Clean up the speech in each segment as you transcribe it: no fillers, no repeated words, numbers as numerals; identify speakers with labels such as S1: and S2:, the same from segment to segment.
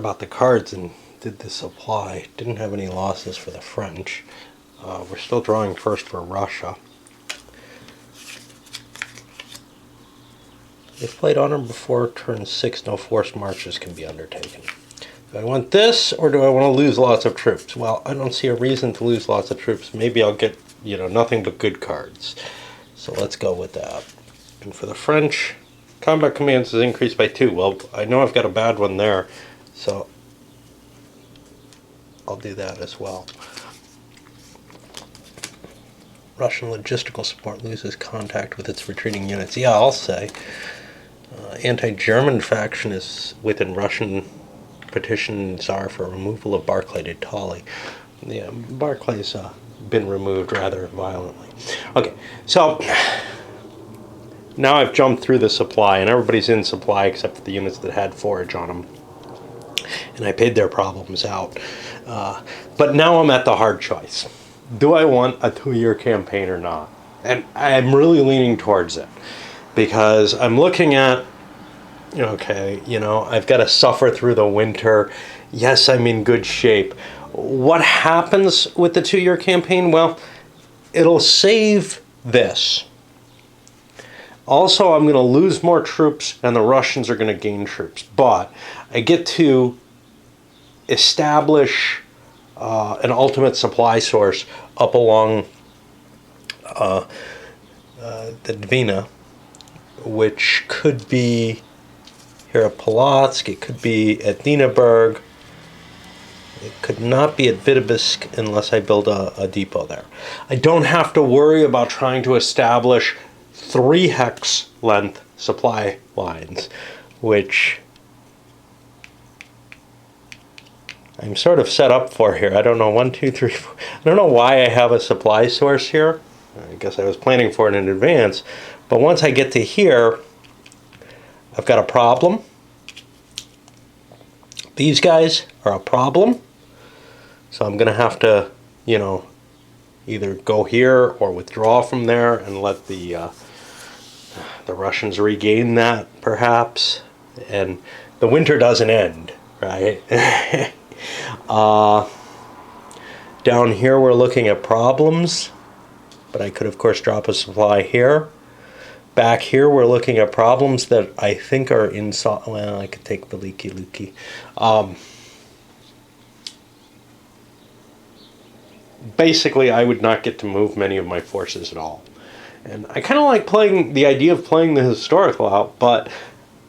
S1: About the cards and did the supply. Didn't have any losses for the French. We're still drawing first for Russia. They've played on them before turn 6. No forced marches can be undertaken. Do I want this, or do I want to lose lots of troops? Well, I don't see a reason to lose lots of troops. Maybe I'll get, nothing but good cards. So let's go with that. And for the French, combat commands is increased by 2. Well, I know I've got a bad one there, so I'll do that as well. Russian logistical support loses contact with its retreating units. Yeah, I'll say. Anti-German faction is within Russian petition Tsar for removal of Barclay de Tolly. Yeah, Barclay's been removed rather violently. Okay, so now I've jumped through the supply, and everybody's in supply except for the units that had forage on them. And I paid their problems out. But now I'm at the hard choice. Do I want a 2-year campaign or not? And I'm really leaning towards it. Because I'm looking at, okay, I've got to suffer through the winter. Yes, I'm in good shape. What happens with the 2-year campaign? Well, it'll save this. Also, I'm going to lose more troops, and the Russians are going to gain troops. But I get to establish an ultimate supply source up along the Dvina, which could be here at Polotsk, it could be at Dinaburg, it could not be at Vitebsk unless I build a depot there. I don't have to worry about trying to establish 3 hex length supply lines, which I'm sort of set up for here. I don't know, 1, 2, 3, 4. I don't know why I have a supply source here. I guess I was planning for it in advance. But once I get to here, I've got a problem. These guys are a problem. So I'm going to have to, either go here or withdraw from there and let the Russians regain that, perhaps. And the winter doesn't end, right? Down here we're looking at problems, but I could of course drop a supply here. Back here we're looking at problems that I think are inside. Well, I could take the leaky looky. Basically I would not get to move many of my forces at all. And I kind of like the idea of playing the historical out, but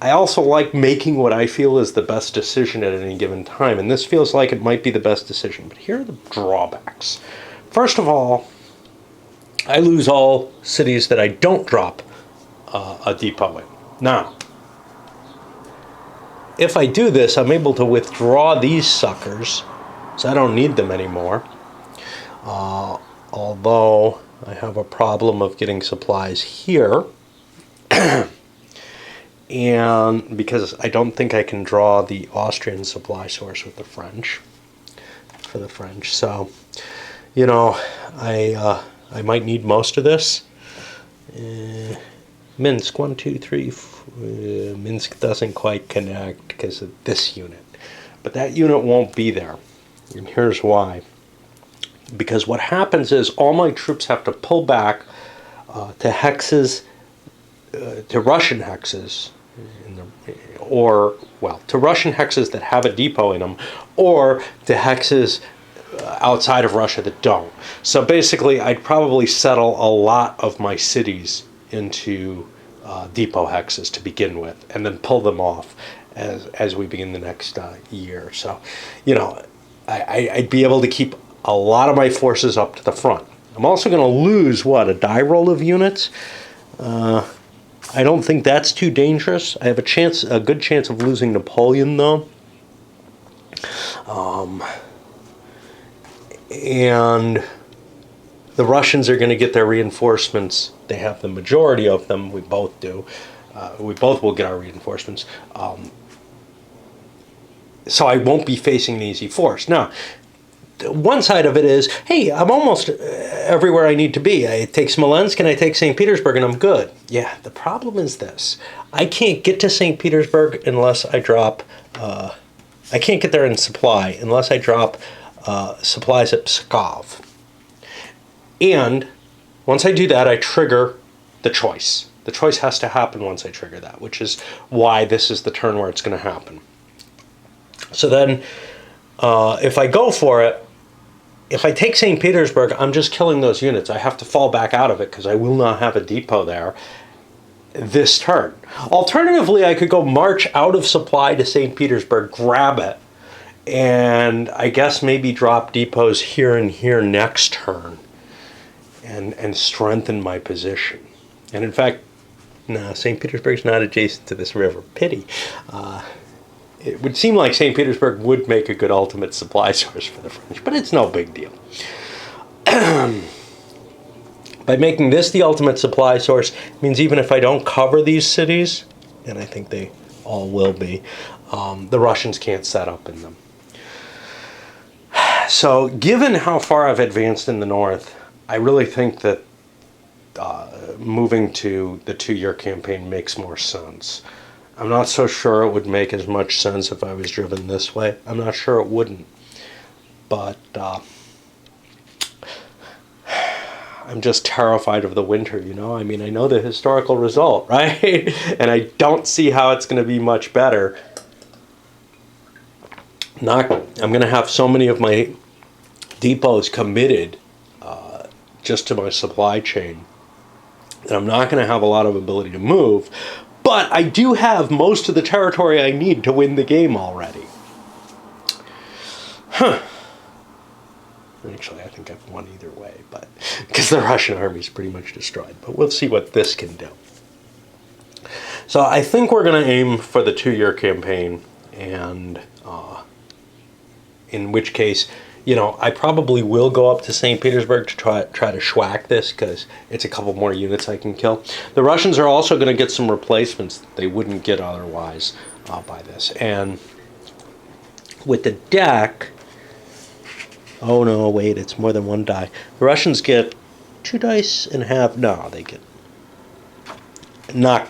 S1: I also like making what I feel is the best decision at any given time, and this feels like it might be the best decision. But here are the drawbacks. First of all, I lose all cities that I don't drop a depot in. Now, if I do this, I'm able to withdraw these suckers, so I don't need them anymore. Although I have a problem of getting supplies here. And because I don't think I can draw the Austrian supply source with the French, for the French. So, I might need most of this. Minsk, 1, 2, 3, Minsk doesn't quite connect because of this unit. But that unit won't be there. And here's why. Because what happens is all my troops have to pull back to hexes, to Russian hexes, to Russian hexes that have a depot in them, or to hexes outside of Russia that don't. So basically, I'd probably settle a lot of my cities into depot hexes to begin with, and then pull them off as we begin the next year. So, I'd be able to keep a lot of my forces up to the front. I'm also going to lose, a die roll of units? I don't think that's too dangerous. I have a good chance of losing Napoleon, though. And the Russians are going to get their reinforcements. They have the majority of them. We both do. We both will get our reinforcements. So I won't be facing an easy force. Now, one side of it is, hey, I'm almost everywhere I need to be. I take Smolensk and I take St. Petersburg and I'm good. Yeah, the problem is this. I can't get to St. Petersburg unless I drop I can't get there in supply unless I drop supplies at Pskov. And once I do that, I trigger the choice. The choice has to happen once I trigger that, which is why this is the turn where it's going to happen. So then, if I go for it, if I take St. Petersburg, I'm just killing those units. I have to fall back out of it because I will not have a depot there this turn. Alternatively, I could go march out of supply to St. Petersburg, grab it, and I guess maybe drop depots here and here next turn and strengthen my position. And in fact, no, St. Petersburg's not adjacent to this river. Pity. It would seem like St. Petersburg would make a good ultimate supply source for the French, but it's no big deal. By making this the ultimate supply source, it means even if I don't cover these cities, and I think they all will be, the Russians can't set up in them. So given how far I've advanced in the north, I really think that moving to the 2-year campaign makes more sense. I'm not so sure it would make as much sense if I was driven this way. I'm not sure it wouldn't. But I'm just terrified of the winter, you know? I mean, I know the historical result, right? And I don't see how it's going to be much better. I'm going to have so many of my depots committed just to my supply chain that I'm not going to have a lot of ability to move. But I do have most of the territory I need to win the game already. Actually, I think I've won either way, but because the Russian army is pretty much destroyed. But we'll see what this can do. So I think we're going to aim for the 2-year campaign, and in which case, you know, I probably will go up to St. Petersburg to try to schwack this, because it's a couple more units I can kill. The Russians are also going to get some replacements that they wouldn't get otherwise by this. And with the deck, oh no, wait, it's more than 1 die. The Russians get 2 dice and half. No, they get not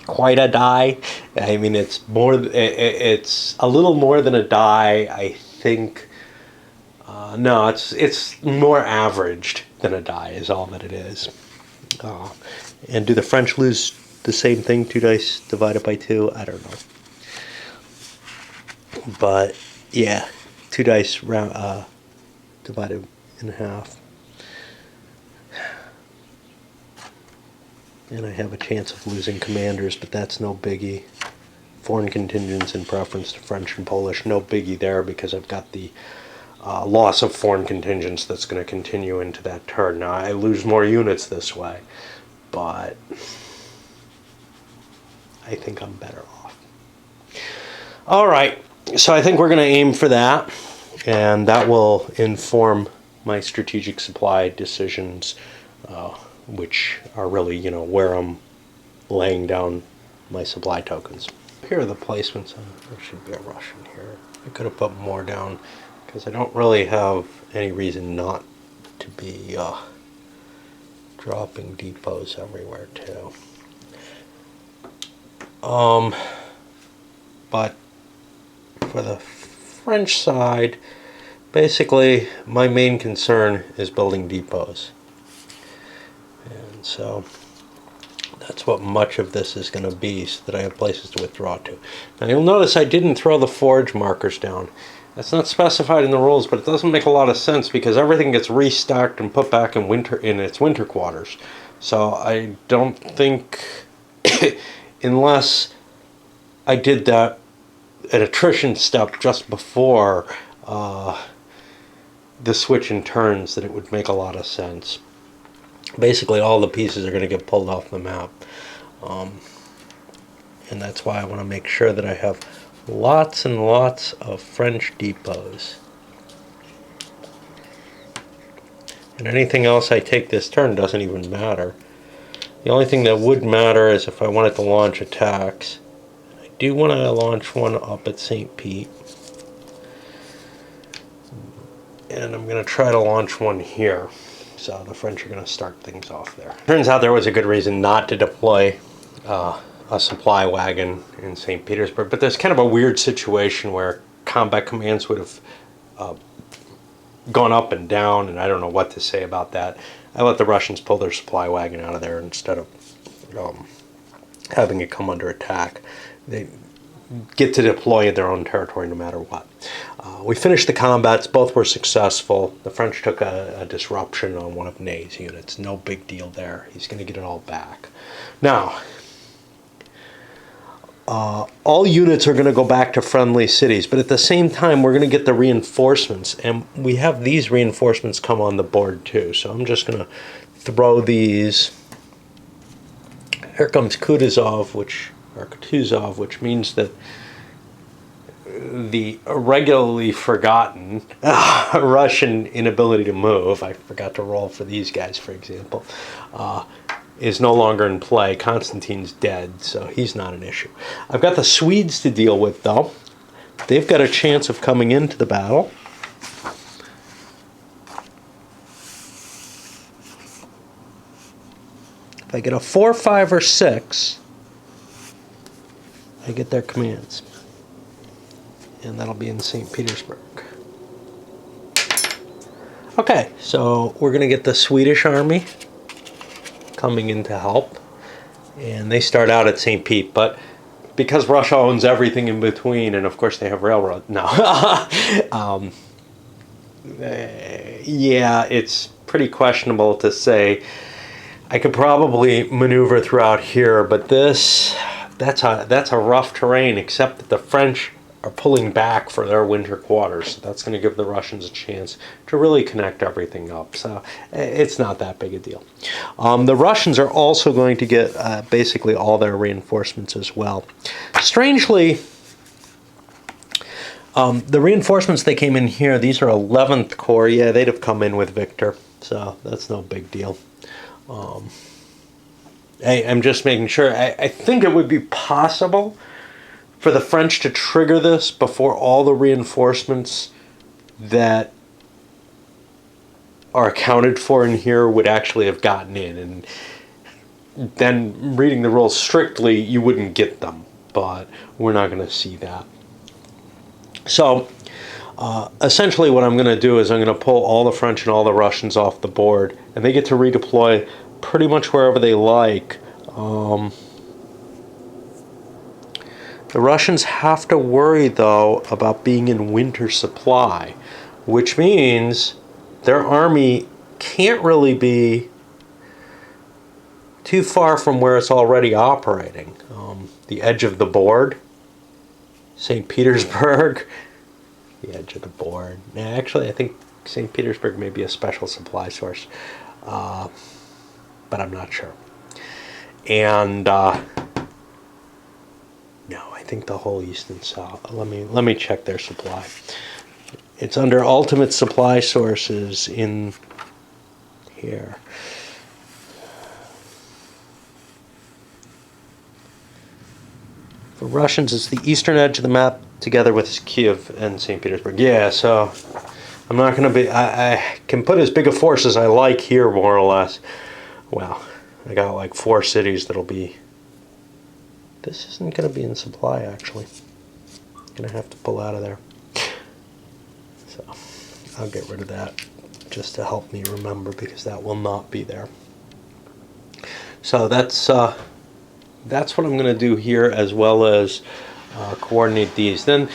S1: quite a die. I mean, it's more. It's a little more than a die, I think. No, it's more averaged than a die is all that it is. And do the French lose the same thing? 2 dice divided by 2? I don't know. But yeah, 2 dice divided in half. And I have a chance of losing commanders, but that's no biggie. Foreign contingents in preference to French and Polish, no biggie there, because I've got the loss of foreign contingents that's going to continue into that turn. Now, I lose more units this way, but I think I'm better off. All right, so I think we're going to aim for that, and that will inform my strategic supply decisions, which are really, you know, where I'm laying down my supply tokens. Here are the placements. There should be a Russian here. I could have put more down, because I don't really have any reason not to be dropping depots everywhere too. But for the French side, basically my main concern is building depots. And so that's what much of this is going to be, so that I have places to withdraw to. Now you'll notice I didn't throw the forage markers down. That's not specified in the rules, but it doesn't make a lot of sense, because everything gets restocked and put back in its winter quarters. So I don't think, unless I did that an attrition step just before the switch in turns, that it would make a lot of sense. Basically, all the pieces are going to get pulled off the map. And that's why I want to make sure that I have lots and lots of French depots. And anything else I take this turn doesn't even matter. The only thing that would matter is if I wanted to launch attacks. I do want to launch one up at St. Pete. And I'm going to try to launch one here. So the French are going to start things off there. Turns out there was a good reason not to deploy a supply wagon in St. Petersburg. But there's kind of a weird situation where combat commands would have gone up and down, and I don't know what to say about that. I let the Russians pull their supply wagon out of there instead of having it come under attack. They get to deploy in their own territory no matter what. We finished the combats. Both were successful. The French took a disruption on one of Ney's units. No big deal there. He's going to get it all back. Now, all units are going to go back to friendly cities, but at the same time, we're going to get the reinforcements, and we have these reinforcements come on the board too. So I'm just going to throw these. Here comes Kutuzov, which means that the regularly forgotten Russian inability to move, I forgot to roll for these guys, for example, is no longer in play. Konstantin's dead, so he's not an issue. I've got the Swedes to deal with, though. They've got a chance of coming into the battle. If I get a 4, 5, or 6, I get their commands. And that'll be in St. Petersburg. Okay, so we're going to get the Swedish army coming in to help. And they start out at St. Pete, but because Russia owns everything in between, and of course they have railroad. No. Yeah, it's pretty questionable to say. I could probably maneuver throughout here, but that's a rough terrain, except that the French are pulling back for their winter quarters. So that's going to give the Russians a chance to really connect everything up. So it's not that big a deal. The Russians are also going to get basically all their reinforcements as well. Strangely, the reinforcements that came in here, these are 11th Corps. Yeah, they'd have come in with Victor, so that's no big deal. I'm just making sure. I think it would be possible for the French to trigger this before all the reinforcements that are accounted for in here would actually have gotten in. And then reading the rules strictly, you wouldn't get them. But we're not going to see that. So essentially what I'm going to do is I'm going to pull all the French and all the Russians off the board, and they get to redeploy pretty much wherever they like. The Russians have to worry, though, about being in winter supply, which means their army can't really be too far from where it's already operating. The edge of the board, St. Petersburg, the edge of the board. Actually, I think St. Petersburg may be a special supply source, but I'm not sure. And no, I think the whole east and south. Let me check their supply. It's under ultimate supply sources in here. For Russians, it's the eastern edge of the map together with Kiev and St. Petersburg. Yeah, so I'm not going to be... I can put as big a force as I like here, more or less. Well, I got like 4 cities that'll be... This isn't going to be in supply, actually. I'm going to have to pull out of there. So I'll get rid of that just to help me remember, because that will not be there. So that's what I'm going to do here, as well as coordinate these. Then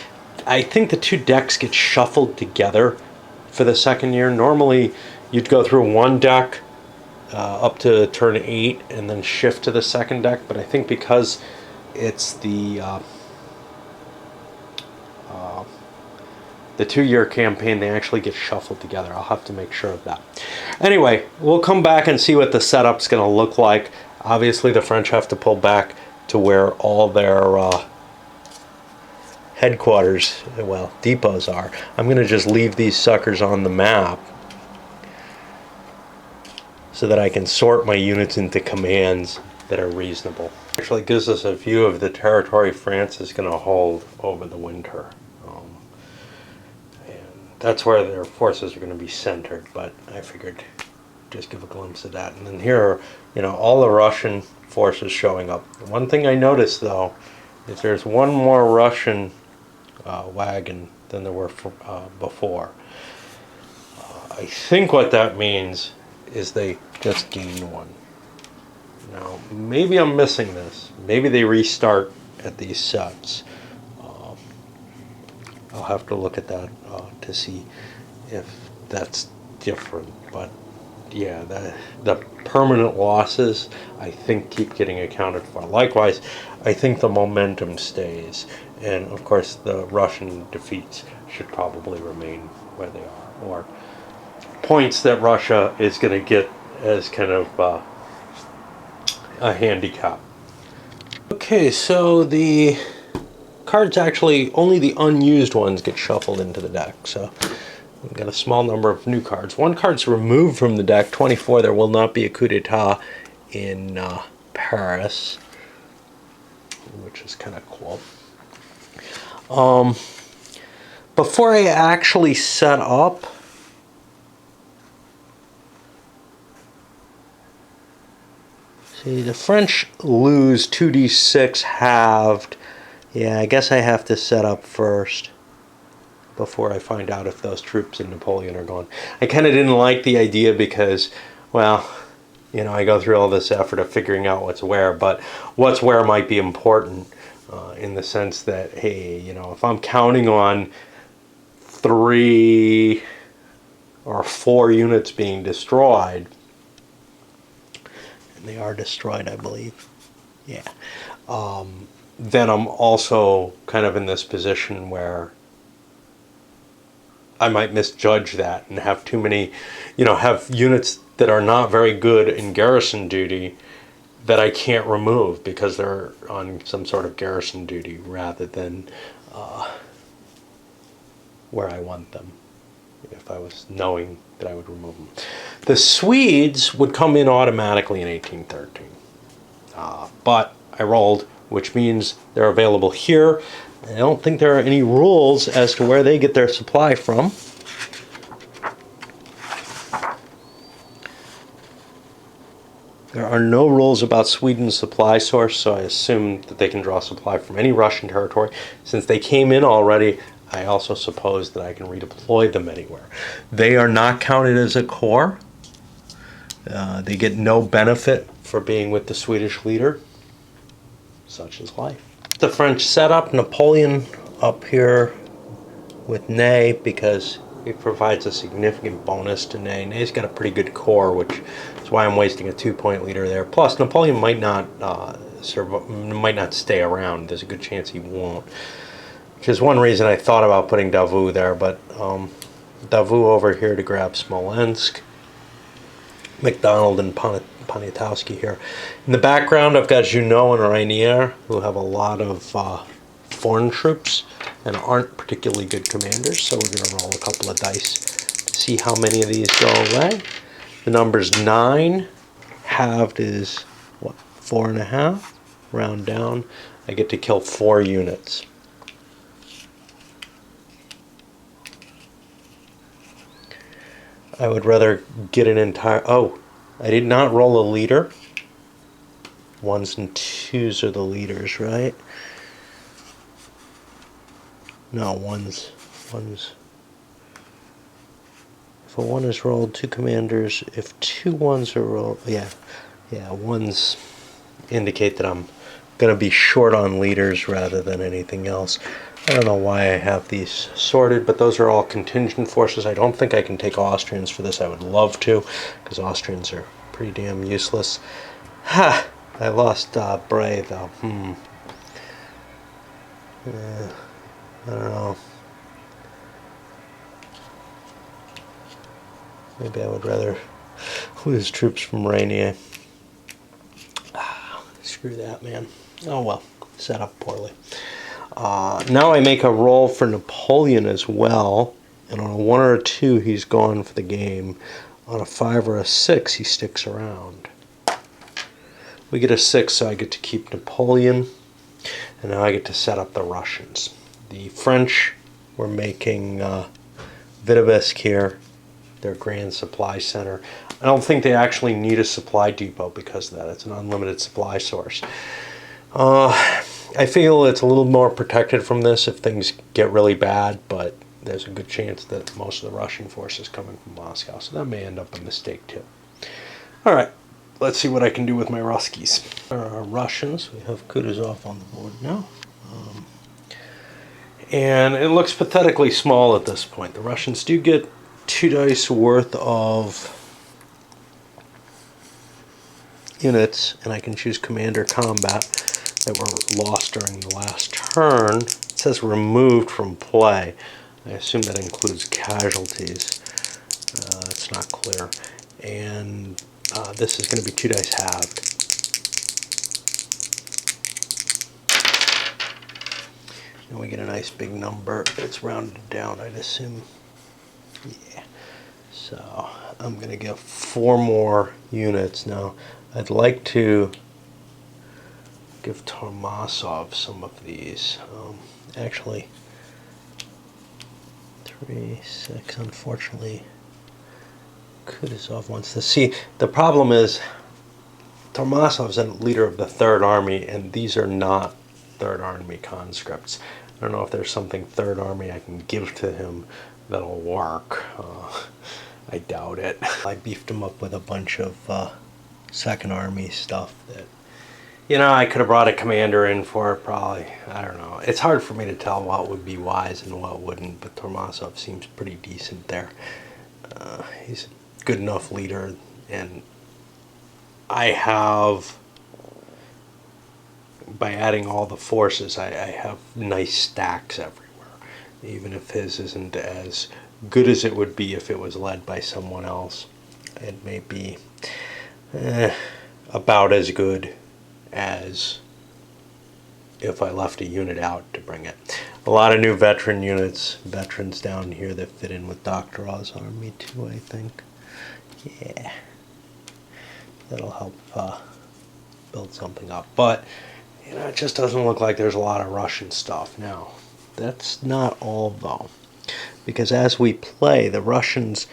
S1: I think the 2 decks get shuffled together for the second year. Normally you'd go through 1 deck up to turn 8 and then shift to the second deck, but I think because it's the 2-year campaign, they actually get shuffled together. I'll have to make sure of that. Anyway, we'll come back and see what the setup's going to look like. Obviously, the French have to pull back to where all their headquarters, well, depots are. I'm going to just leave these suckers on the map so that I can sort my units into commands that are reasonable. Actually gives us a view of the territory France is going to hold over the winter. And that's where their forces are going to be centered, but I figured just give a glimpse of that. And then here are, you know, all the Russian forces showing up. One thing I noticed, though, is there's one more Russian wagon than there were before. I think what that means is they just gained one. Now, maybe I'm missing this. Maybe they restart at these sets. I'll have to look at that to see if that's different. But yeah, the permanent losses, I think, keep getting accounted for. Likewise, I think the momentum stays. And of course, the Russian defeats should probably remain where they are, or points that Russia is going to get as kind of a handicap. Okay, so the cards actually, only the unused ones get shuffled into the deck. So we've got a small number of new cards. One card's removed from the deck, 24. There will not be a coup d'etat in Paris, which is kind of cool. Before I actually set up, see, the French lose 2d6 halved. Yeah, I guess I have to set up first before I find out if those troops in Napoleon are gone. I kind of didn't like the idea because, well, you know, I go through all this effort of figuring out what's where, but what's where might be important in the sense that, hey, you know, if I'm counting on 3 or 4 units being destroyed, and they are destroyed, I believe, yeah, then I'm also kind of in this position where I might misjudge that and have too many, you know, have units that are not very good in garrison duty that I can't remove because they're on some sort of garrison duty rather than where I want them, if I was knowing that I would remove them. The Swedes would come in automatically in 1813, but I rolled, which means they're available here. I don't think there are any rules as to where they get their supply from. There are no rules about Sweden's supply source, so I assume that they can draw supply from any Russian territory. Since they came in already, I also suppose that I can redeploy them anywhere. They are not counted as a corps. They get no benefit for being with the Swedish leader. Such is life. The French setup, Napoleon up here with Ney because it provides a significant bonus to Ney. Ney's got a pretty good core, which is why I'm wasting a 2-point leader there. Plus, Napoleon might not stay around. There's a good chance he won't. Which is one reason I thought about putting Davout there, but Davout over here to grab Smolensk. MacDonald and Poniatowski here. In the background, I've got Junot and Rainier, who have a lot of foreign troops and aren't particularly good commanders, so we're going to roll a couple of dice to see how many of these go away. The number's 9. Halved is, what, 4.5? Round down. I get to kill 4 units. I would rather get an entire... Oh, I did not roll a leader. 1s and 2s are the leaders, right? No, 1s. If a 1 is rolled, 2 commanders. If 2 1s are rolled... Yeah, 1s indicate that I'm going to be short on leaders rather than anything else. I don't know why I have these sorted, but those are all contingent forces. I don't think I can take Austrians for this. I would love to, because Austrians are pretty damn useless. Ha! I lost Bray, though. I don't know. Maybe I would rather lose troops from Rainier. Screw that, man. Oh well, set up poorly. Now I make a roll for Napoleon as well, and on a 1 or a 2 he's gone for the game. On a 5 or a 6 he sticks around. We get a 6, so I get to keep Napoleon, and now I get to set up the Russians. The French were making Vitebsk here, their grand supply center. I don't think they actually need a supply depot because of that. It's an unlimited supply source. I feel it's a little more protected from this if things get really bad, but there's a good chance that most of the Russian force is coming from Moscow, so that may end up a mistake too. All right, let's see what I can do with my Ruskies. Our Russians, we have Kutuzov on the board now. And it looks pathetically small at this point. The Russians do get 2 dice worth of units, and I can choose Commander Combat that were lost during the last turn. It says removed from play. I assume that includes casualties. It's not clear. And this is going to be 2 dice halved. And we get a nice big number. It's rounded down, I'd assume. Yeah. So I'm going to get 4 more units. Now, I'd like to give Tormasov some of these. Actually, 3, 6, unfortunately, Kutuzov wants to see. The problem is, Tormasov's a leader of the 3rd Army, and these are not 3rd Army conscripts. I don't know if there's something 3rd Army I can give to him that'll work. I doubt it. I beefed him up with a bunch of 2nd Army stuff that, you know, I could have brought a commander in for it probably. I don't know. It's hard for me to tell what would be wise and what wouldn't, but Tormasov seems pretty decent there. He's a good enough leader, and I have, by adding all the forces, I have nice stacks everywhere. Even if his isn't as good as it would be if it was led by someone else, it may be about as good as if I left a unit out to bring it. A lot of new veteran units, veterans down here that fit in with Dr. Oz army too, I think. Yeah, that'll help build something up. But you know, it just doesn't look like there's a lot of Russian stuff now. That's not all though, because as we play, the Russians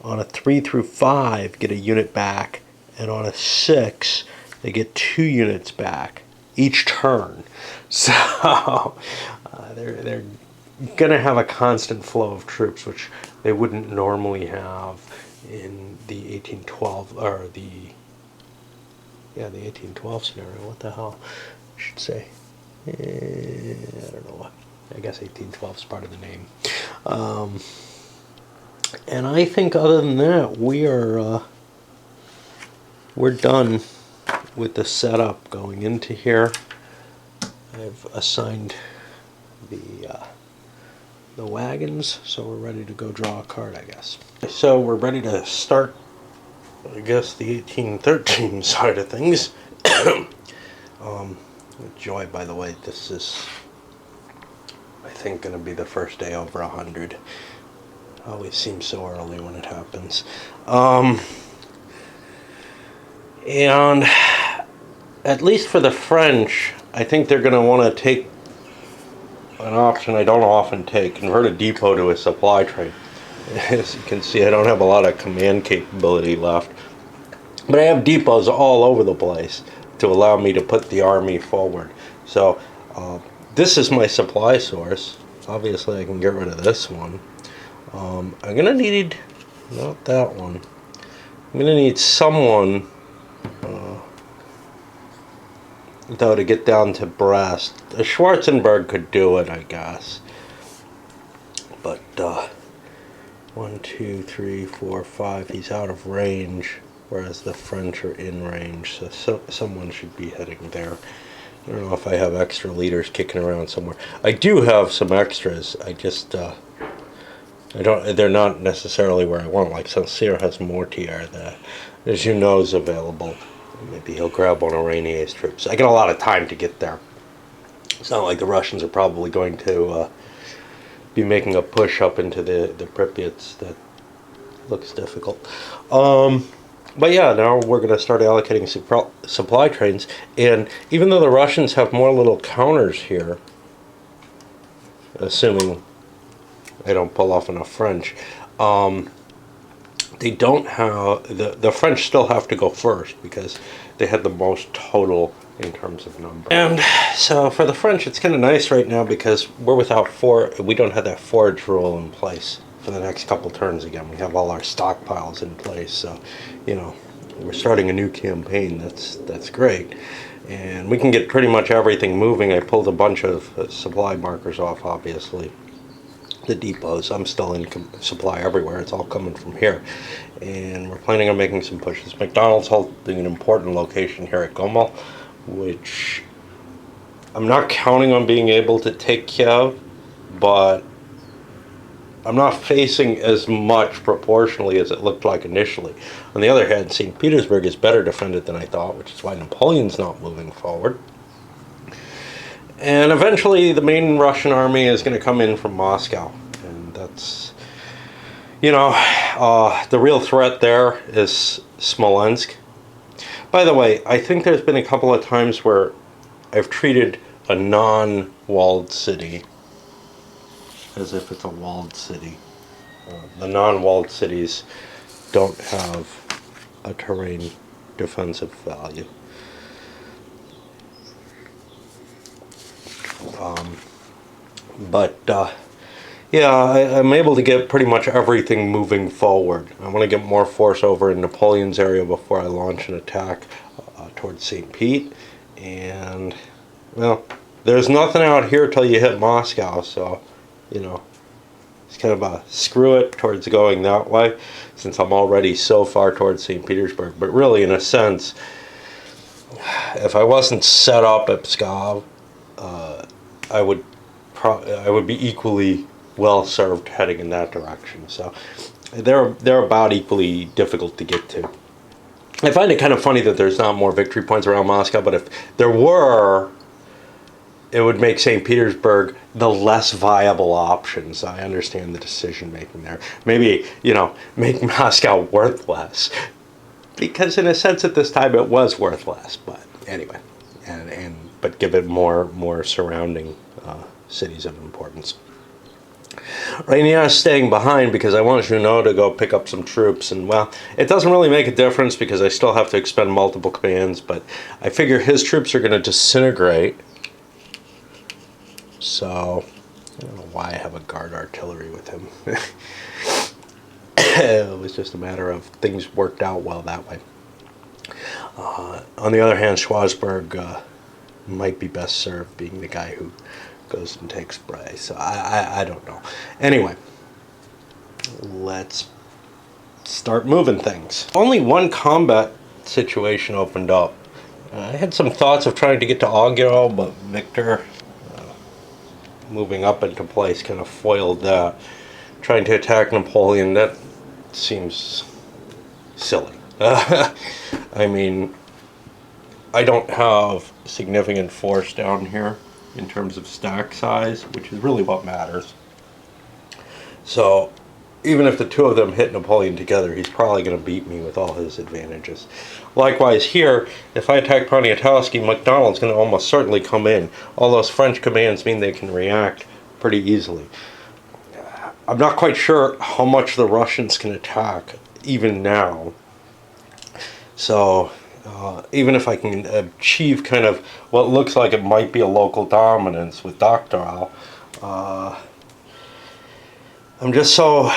S1: on a 3 through 5 get a unit back, and on a 6 they get 2 units back each turn. So they're gonna have a constant flow of troops, which they wouldn't normally have in the 1812 or the 1812 scenario. What the hell I should say? I don't know what. I guess 1812 is part of the name. And I think other than that, we're done with the setup going into here. I've assigned the wagons, so we're ready to go draw a card, I guess. So we're ready to start, I guess, the 1813 side of things. With joy, by the way, this is, I think, going to be the first day over 100. Always seems so early when it happens. And at least for the French, I think they're going to want to take an option I don't often take, convert a depot to a supply train. As you can see, I don't have a lot of command capability left. But I have depots all over the place to allow me to put the army forward. So this is my supply source. Obviously I can get rid of this one. I'm going to need, not that one, I'm going to need someone though to get down to Brest. Schwarzenberg could do it, I guess. But 1, 2, 3, 4, 5, he's out of range, whereas the French are in range, so someone should be heading there. I don't know if I have extra leaders kicking around somewhere. I do have some extras. I just they're not necessarily where I want. Like Saint-Cyr has Mortier that, as you know, is available. Maybe he'll grab one of Rainier's troops. I get a lot of time to get there. It's not like the Russians are probably going to be making a push up into the Pripyats. That looks difficult. But yeah, now we're going to start allocating supply trains. And even though the Russians have more little counters here, assuming they don't pull off enough French, They don't have, the French still have to go first because they had the most total in terms of number. And so for the French, it's kind of nice right now because we're without we don't have that forage rule in place for the next couple turns again. We have all our stockpiles in place, so you know we're starting a new campaign. That's great, and we can get pretty much everything moving. I pulled a bunch of supply markers off, obviously. The depots, I'm still in supply everywhere. It's all coming from here, and we're planning on making some pushes. McDonald's holding an important location here at Gomel, which I'm not counting on being able to take Kiev, but I'm not facing as much proportionally as it looked like initially. On the other hand, St. Petersburg is better defended than I thought, which is why Napoleon's not moving forward. And eventually the main Russian army is going to come in from Moscow. And that's, the real threat there is Smolensk. By the way, I think there's been a couple of times where I've treated a non-walled city as if it's a walled city. The non-walled cities don't have a terrain defensive value. I'm able to get pretty much everything moving forward. I want to get more force over in Napoleon's area before I launch an attack towards St. Pete. And, well, there's nothing out here till you hit Moscow, so, it's kind of a screw it towards going that way, since I'm already so far towards St. Petersburg. But really, in a sense, if I wasn't set up at Pskov, I would be equally well served heading in that direction. So they're about equally difficult to get to. I find it kind of funny that there's not more victory points around Moscow, but if there were, it would make St. Petersburg the less viable option. So I understand the decision making there. Maybe, make Moscow worth less, because in a sense at this time it was worth less. But anyway, but give it more surrounding cities of importance. Right now, staying behind because I want Junot to go pick up some troops, and well, it doesn't really make a difference because I still have to expend multiple commands, but I figure his troops are going to disintegrate. So I don't know why I have a guard artillery with him. It was just a matter of things worked out well that way. On the other hand, Schwarzburg might be best served being the guy who goes and takes Bray. So I don't know. Anyway, let's start moving things. Only one combat situation opened up. I had some thoughts of trying to get to Augural, but Victor moving up into place kind of foiled that. Trying to attack Napoleon, that seems silly. I mean, I don't have significant force down here in terms of stack size, which is really what matters. So even if the two of them hit Napoleon together, he's probably going to beat me with all his advantages. Likewise here, if I attack Poniatowski, MacDonald's going to almost certainly come in. All those French commands mean they can react pretty easily. I'm not quite sure how much the Russians can attack, even now. So even if I can achieve kind of what looks like it might be a local dominance with Doctoral, I'm just so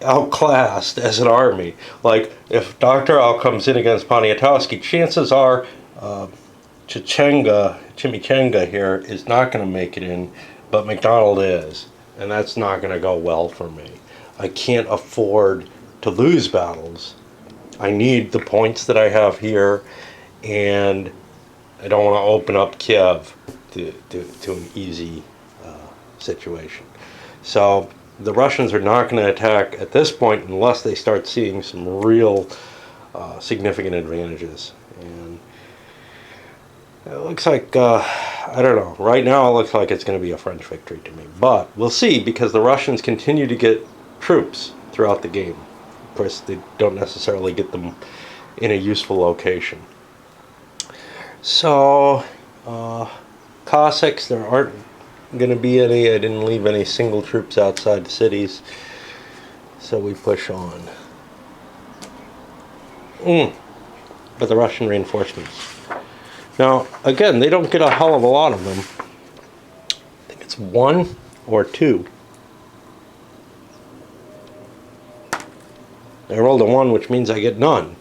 S1: outclassed as an army. Like, if Doctoral comes in against Poniatowski, chances are Chimichenga here is not going to make it in, but MacDonald is. And that's not going to go well for me. I can't afford to lose battles. I need the points that I have here, and I don't want to open up Kiev to an easy situation. So the Russians are not going to attack at this point unless they start seeing some real significant advantages. And it looks like, I don't know, right now it looks like it's going to be a French victory to me. But we'll see, because the Russians continue to get troops throughout the game. Of course, they don't necessarily get them in a useful location. So, Cossacks, there aren't going to be any. I didn't leave any single troops outside the cities. So we push on. But the Russian reinforcements. Now, again, they don't get a hell of a lot of them. I think it's 1 or 2. I rolled a 1, which means I get none,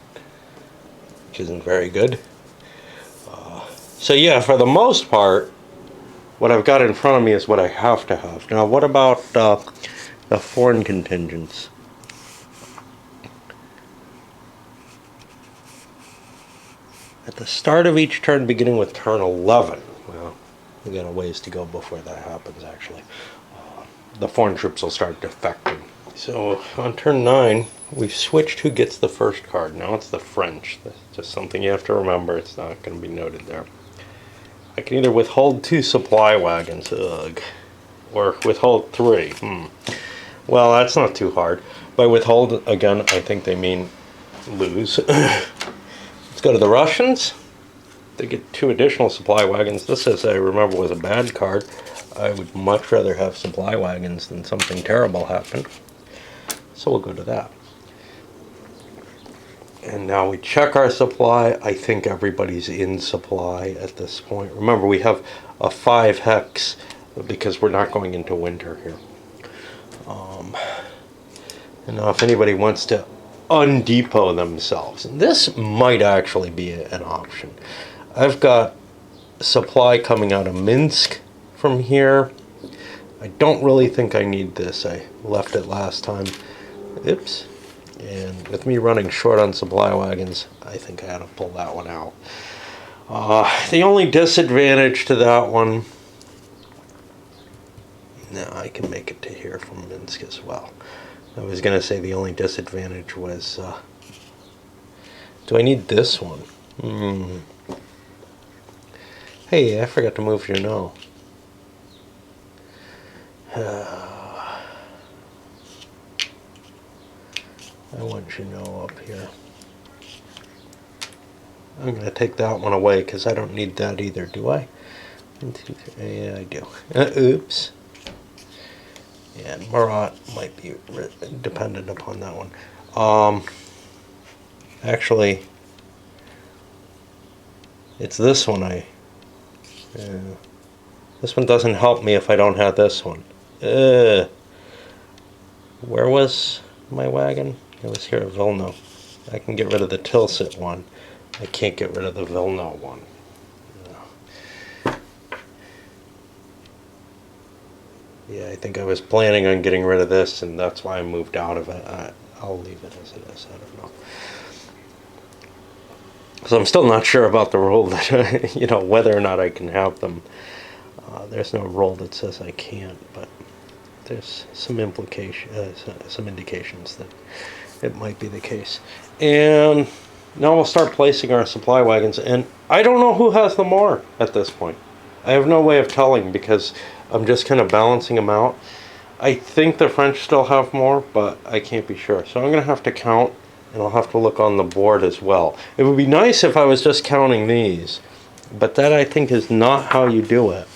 S1: which isn't very good. So yeah, for the most part, what I've got in front of me is what I have to have. Now, what about the foreign contingents? At the start of each turn, beginning with turn 11. Well, we got a ways to go before that happens, actually. The foreign troops will start defecting. So on turn 9, we've switched who gets the first card. Now it's the French. That's just something you have to remember. It's not going to be noted there. I can either withhold 2 supply wagons, or withhold 3. Well, that's not too hard. By withhold, again, I think they mean lose. Let's go to the Russians. They get 2 additional supply wagons. This, as I remember, was a bad card. I would much rather have supply wagons than something terrible happen. So we'll go to that. And now we check our supply. I think everybody's in supply at this point. Remember, we have a 5 hex because we're not going into winter here. And now if anybody wants to undepot themselves, this might actually be an option. I've got supply coming out of Minsk from here. I don't really think I need this. I left it last time. Oops. And with me running short on supply wagons, I think I ought to pull that one out. The only disadvantage to that one, no, I can make it to here from Minsk as well. I was going to say the only disadvantage was, do I need this one? Hey, I forgot to move Juneau. I want Juneau up here. I'm going to take that one away because I don't need that either, do I? 1, 2, 3. Yeah, I do. Oops. Yeah, and Marat might be dependent upon that one. Actually, it's this one this one doesn't help me if I don't have this one. Where was my wagon? It was here at Vilna. I can get rid of the Tilsit one. I can't get rid of the Vilna one. Yeah, I think I was planning on getting rid of this, and that's why I moved out of it. I'll leave it as it is. I don't know. So I'm still not sure about the rule that, whether or not I can have them. There's no rule that says I can't, but there's some some indications that it might be the case. And now we'll start placing our supply wagons, and I don't know who has the more at this point. I have no way of telling because I'm just kind of balancing them out. I think the French still have more, but I can't be sure. So I'm going to have to count, and I'll have to look on the board as well. It would be nice if I was just counting these, but that I think is not how you do it.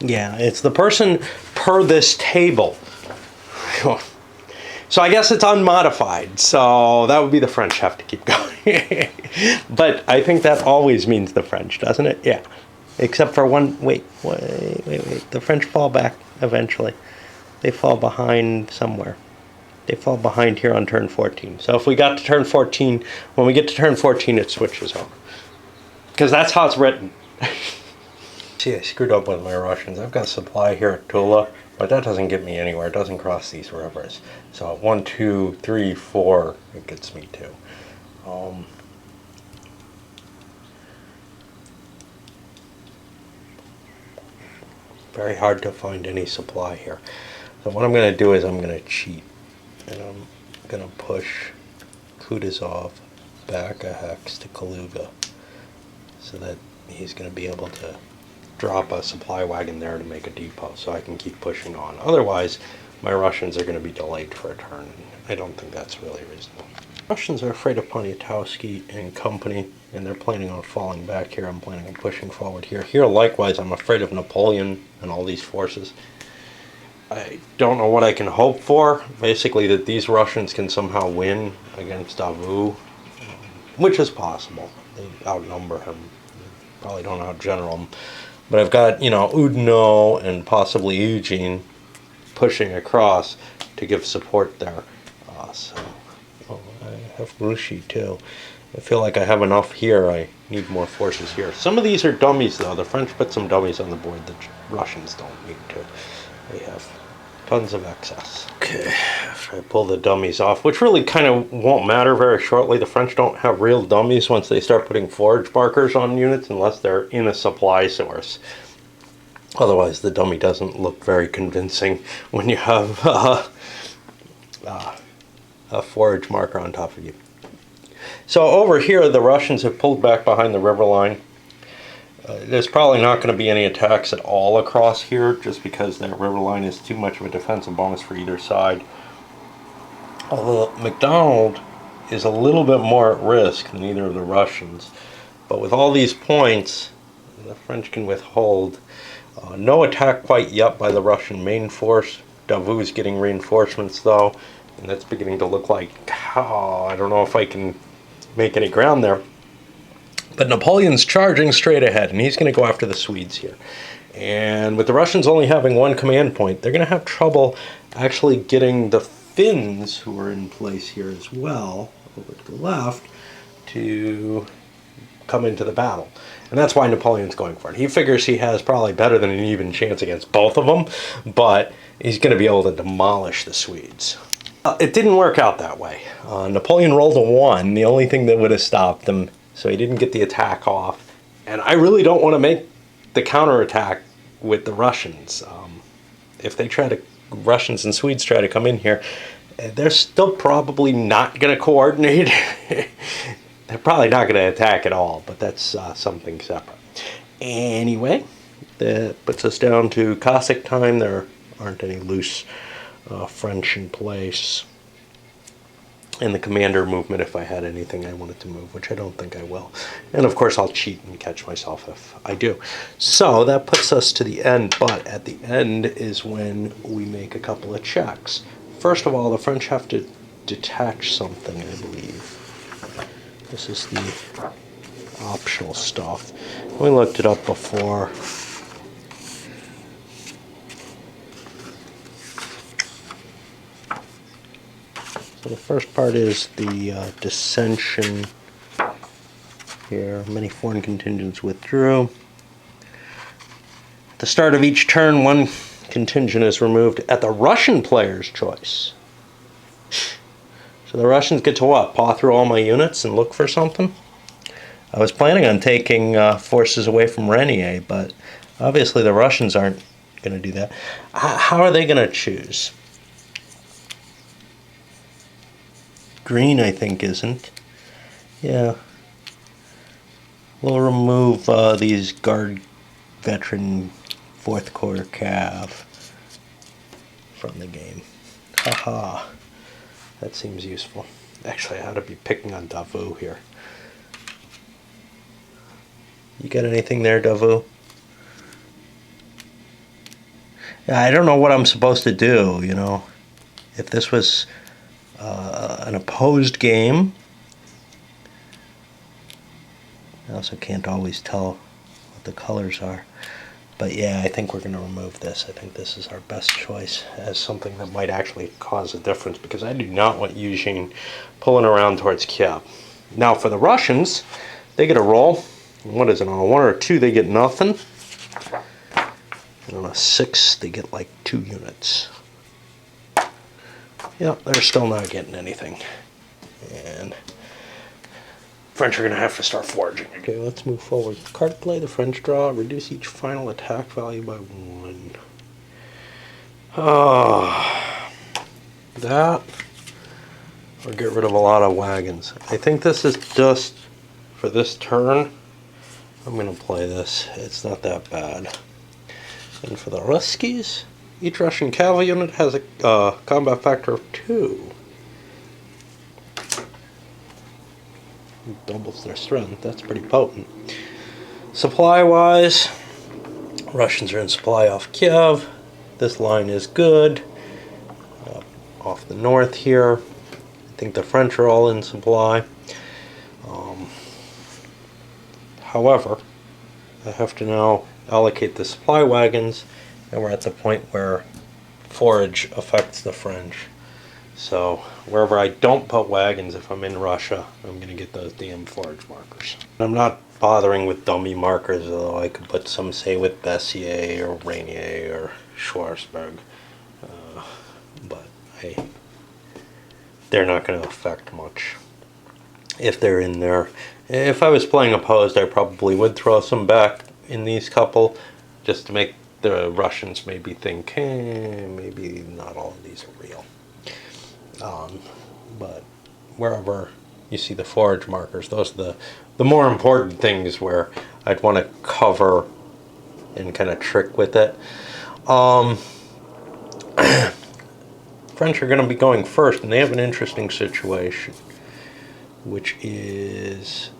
S1: Yeah, it's the person per this table. So I guess it's unmodified. So that would be the French have to keep going. But I think that always means the French, doesn't it? Yeah. Except for one. Wait. The French fall back eventually. They fall behind somewhere. They fall behind here on turn 14. So if we got to turn 14, when we get to turn 14, it switches over. Because that's how it's written. See, I screwed up with my Russians. I've got supply here at Tula, but that doesn't get me anywhere. It doesn't cross these rivers. So 1, 2, 3, 4, it gets me to. Very hard to find any supply here. So what I'm going to do is I'm going to cheat. And I'm going to push Kutuzov back a hex to Kaluga so that he's going to be able to drop a supply wagon there to make a depot so I can keep pushing on. Otherwise, my Russians are going to be delayed for a turn. I don't think that's really reasonable. Russians are afraid of Poniatowski and company, and they're planning on falling back here. I'm planning on pushing forward here. Here, likewise, I'm afraid of Napoleon and all these forces. I don't know what I can hope for. Basically, that these Russians can somehow win against Davout, which is possible. They outnumber him. Probably don't outgeneral him. But I've got, Oudinot and possibly Eugene pushing across to give support there. I have Grouchy too. I feel like I have enough here. I need more forces here. Some of these are dummies, though. The French put some dummies on the board. The Russians don't need to. They have tons of excess. Okay, after I pull the dummies off, which really kind of won't matter very shortly. The French don't have real dummies once they start putting forage markers on units unless they're in a supply source. Otherwise, the dummy doesn't look very convincing when you have a forage marker on top of you. So over here, the Russians have pulled back behind the river line. There's probably not going to be any attacks at all across here, just because that river line is too much of a defensive bonus for either side. Although MacDonald is a little bit more at risk than either of the Russians. But with all these points, the French can withhold. No attack quite yet by the Russian main force. Davout is getting reinforcements, though. And that's beginning to look like, I don't know if I can make any ground there. But Napoleon's charging straight ahead, and he's going to go after the Swedes here. And with the Russians only having one command point, they're going to have trouble actually getting the Finns, who are in place here as well, over to the left, to come into the battle. And that's why Napoleon's going for it. He figures he has probably better than an even chance against both of them, but he's going to be able to demolish the Swedes. It didn't work out that way. Napoleon rolled a 1, the only thing that would have stopped them, so he didn't get the attack off. And I really don't want to make the counterattack with the Russians. If they Russians and Swedes try to come in here, they're still probably not going to coordinate. They're probably not going to attack at all, but that's something separate. Anyway, that puts us down to Cossack time. There aren't any loose French in place. And the commander movement, if I had anything I wanted to move, which I don't think I will. And of course I'll cheat and catch myself if I do. So that puts us to the end, but at the end is when we make a couple of checks. First of all, the French have to detach something, I believe. This is the optional stuff. We looked it up before. So the first part is the dissension here. Many foreign contingents withdrew. At the start of each turn, one contingent is removed at the Russian player's choice. So the Russians get to what? Paw through all my units and look for something? I was planning on taking forces away from Renier, but obviously the Russians aren't going to do that. How are they going to choose? Green, I think, isn't. Yeah. We'll remove these Guard Veteran 4th Corps Cav from the game. Haha. That seems useful. Actually, I ought to be picking on Davout here. You got anything there, Davout? Yeah, I don't know what I'm supposed to do, If this was an opposed game. I also can't always tell what the colors are. But yeah, I think we're going to remove this. I think this is our best choice as something that might actually cause a difference, because I do not want Eugene pulling around towards Kiev. Now for the Russians, they get a roll. What is it, on a 1 or a 2 they get nothing. And on a 6 they get like 2 units. Yeah, they're still not getting anything. And French are going to have to start foraging. Okay, let's move forward. Card play, the French draw. Reduce each final attack value by 1. That, or get rid of a lot of wagons. I think this is just for this turn. I'm going to play this. It's not that bad. And for the Ruskies, Each Russian cavalry unit has a combat factor of 2. Doubles their strength. That's pretty potent. Supply-wise, Russians are in supply off Kiev. This line is good. Off the north here, I think the French are all in supply. However, I have to now allocate the supply wagons, and we're at the point where forage affects the French. So wherever I don't put wagons, if I'm in Russia, I'm going to get those damn forage markers. I'm not bothering with dummy markers, although I could put some, say, with Bessier or Rainier or Schwarzberg. But they're not going to affect much if they're in there. If I was playing opposed, I probably would throw some back in these couple, just to make the Russians maybe think, hey, maybe not all of these are real. But wherever you see the forage markers, those are the more important things where I'd want to cover and kind of trick with it. French are going to be going first, and they have an interesting situation, which is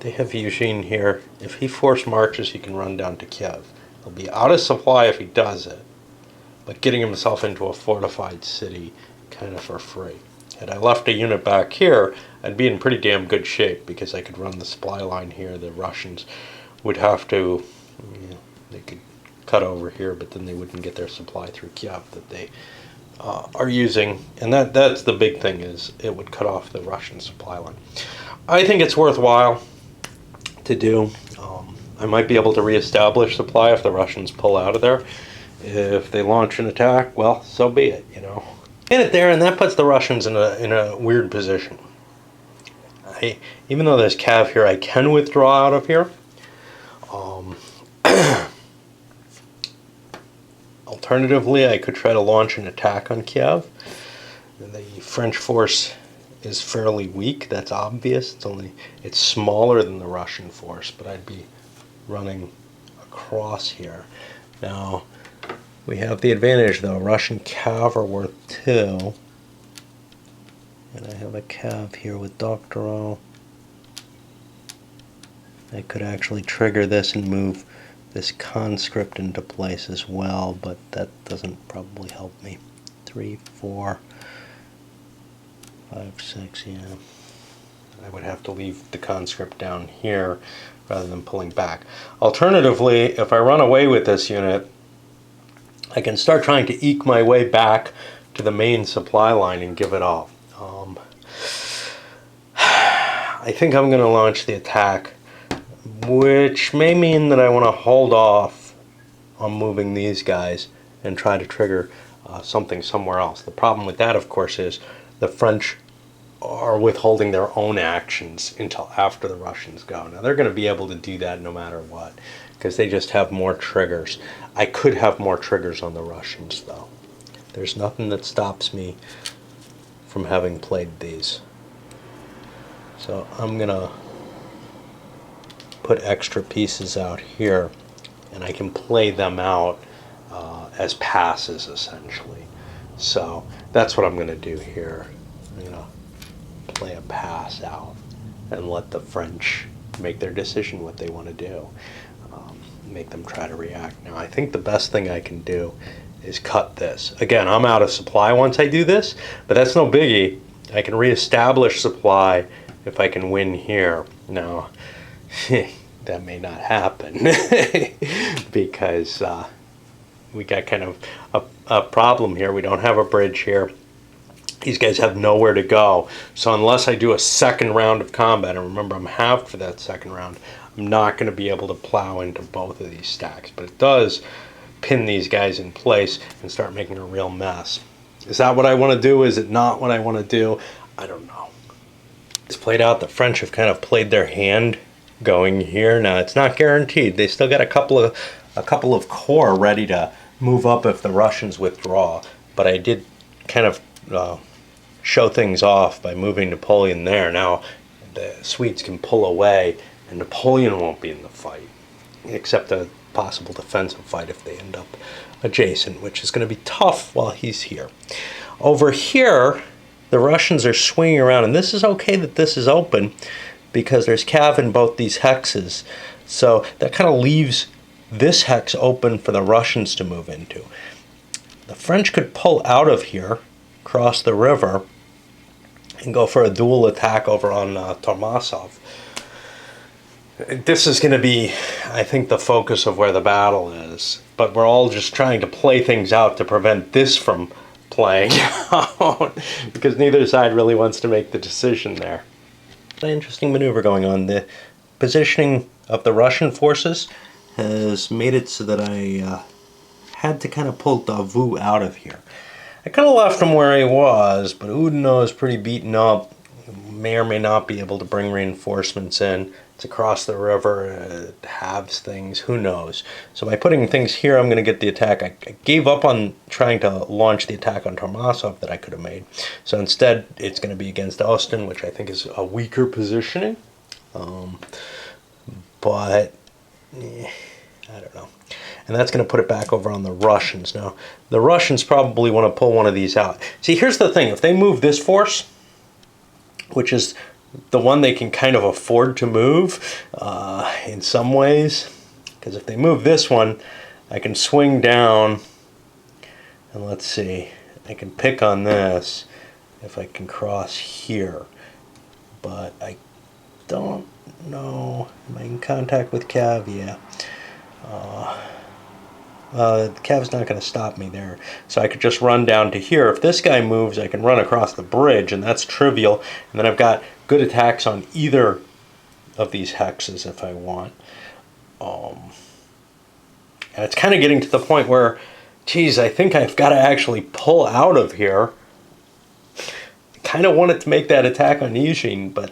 S1: they have Eugene here. If he force marches, he can run down to Kiev. He'll be out of supply if he does it, but getting himself into a fortified city kind of for free. Had I left a unit back here, I'd be in pretty damn good shape because I could run the supply line here. The Russians would have to, they could cut over here, but then they wouldn't get their supply through Kiev that they are using. And that's the big thing, is it would cut off the Russian supply line. I think it's worthwhile to do. I might be able to reestablish supply if the Russians pull out of there. If they launch an attack, well, so be it, In it there, and that puts the Russians in a weird position. Even though there's Cav here, I can withdraw out of here. Alternatively, I could try to launch an attack on Kiev. The French force is fairly weak. That's obvious. It's smaller than the Russian force, but I'd be running across here. Now, we have the advantage, though. Russian cav are worth 2. And I have a cav here with Doctorow. I could actually trigger this and move this conscript into place as well, but that doesn't probably help me. 3, 4, 5, 6, yeah. I would have to leave the conscript down here rather than pulling back. Alternatively, if I run away with this unit, I can start trying to eke my way back to the main supply line and give it off. I think I'm going to launch the attack, which may mean that I want to hold off on moving these guys and try to trigger something somewhere else. The problem with that, of course, is the French are withholding their own actions until after the Russians go. Now, they're going to be able to do that no matter what, because they just have more triggers. I could have more triggers on the Russians, though. There's nothing that stops me from having played these. So I'm going to put extra pieces out here, and I can play them out as passes, essentially. So that's what I'm going to do here. I'm going to play a pass out and let the French make their decision what they want to do. Make them try to react. Now, I think the best thing I can do is cut this. Again, I'm out of supply once I do this, but that's no biggie. I can reestablish supply if I can win here. Now, that may not happen because we got kind of a problem here. We don't have a bridge here. These guys have nowhere to go. So unless I do a second round of combat, and remember I'm halved for that second round, I'm not going to be able to plow into both of these stacks. But it does pin these guys in place and start making a real mess. Is that what I want to do? Is it not what I want to do? I don't know. It's played out. The French have kind of played their hand going here. Now, it's not guaranteed. They still got a couple of corps ready to move up if the Russians withdraw. But I did kind of show things off by moving Napoleon there. Now, the Swedes can pull away, and Napoleon won't be in the fight, except possible defensive fight if they end up adjacent, which is going to be tough while he's here. Over here, the Russians are swinging around, and this is okay that this is open because there's cav in both these hexes. So that kind of leaves this hex open for the Russians to move into. The French could pull out of here, cross the river, and go for a dual attack over on Tormasov. This is going to be, I think, the focus of where the battle is. But we're all just trying to play things out to prevent this from playing out, because neither side really wants to make the decision there. An interesting maneuver going on. The positioning of the Russian forces has made it so that I had to kind of pull Davout out of here. I kind of left him where he was, but Oudinot is pretty beaten up. May or may not be able to bring reinforcements in. It's across the river, it halves things, who knows. So by putting things here, I'm going to get the attack. I gave up on trying to launch the attack on Tormasov that I could have made. So instead, it's going to be against Austin, which I think is a weaker positioning. But I don't know. And that's going to put it back over on the Russians. Now, the Russians probably want to pull one of these out. See, here's the thing. If they move this force, which is the one they can kind of afford to move in some ways, because if they move this one, I can swing down, and let's see, I can pick on this if I can cross here. But I don't know. Am I in contact with Cav? Yeah. Cav's not going to stop me there. So I could just run down to here. If this guy moves, I can run across the bridge, and that's trivial. And then I've got good attacks on either of these hexes if I want. And it's kind of getting to the point where, geez, I think I've got to actually pull out of here. I kind of wanted to make that attack on Eugene, but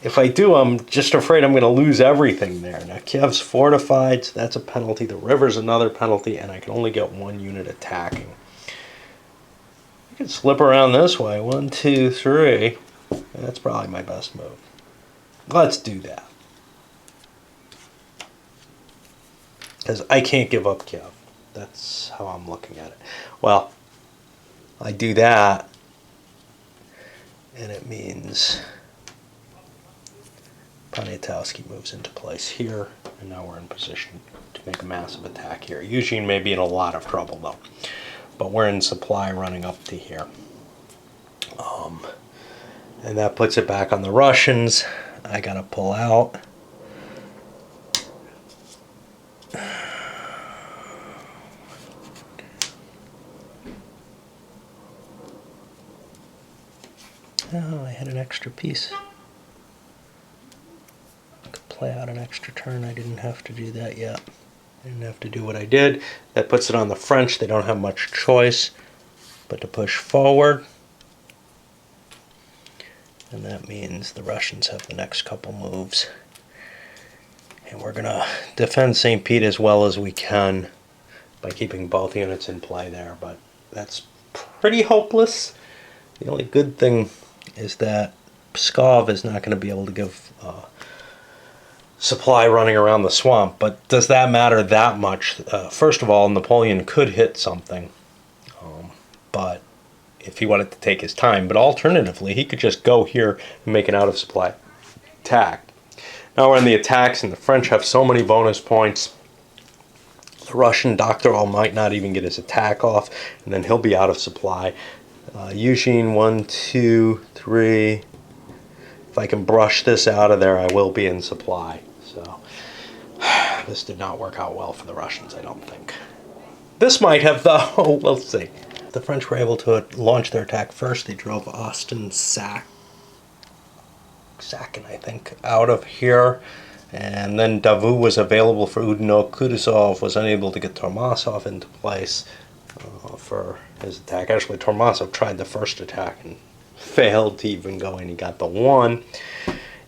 S1: if I do, I'm just afraid I'm going to lose everything there. Now, Kiev's fortified, so that's a penalty. The river's another penalty, and I can only get one unit attacking. I can slip around this way. 1, 2, 3. That's probably my best move. Let's do that. Because I can't give up Kiev. That's how I'm looking at it. Well, I do that, and it means Poniatowski moves into place here, and now we're in position to make a massive attack here. Eugene may be in a lot of trouble, though, but we're in supply running up to here. And that puts it back on the Russians. I gotta pull out. Oh, I had an extra piece. Play out an extra turn. I didn't have to do that yet. I didn't have to do what I did. That puts it on the French. They don't have much choice but to push forward. And that means the Russians have the next couple moves. And we're going to defend St. Pete as well as we can by keeping both units in play there. But that's pretty hopeless. The only good thing is that Pskov is not going to be able to give supply running around the swamp, but does that matter that much? First of all, Napoleon could hit something, but if he wanted to take his time, but alternatively, he could just go here and make an out of supply attack. Now we're in the attacks, and the French have so many bonus points. The Russian Doctorow might not even get his attack off, and then he'll be out of supply. Eugene, 1, 2, 3. If I can brush this out of there, I will be in supply. So this did not work out well for the Russians, I don't think. This might have, though. We'll see. The French were able to launch their attack first. They drove Austin Sakin, I think, out of here. And then Davout was available for Oudinot. Kutuzov was unable to get Tormasov into place for his attack. Actually, Tormasov tried the first attack and failed to even go in. He got the one.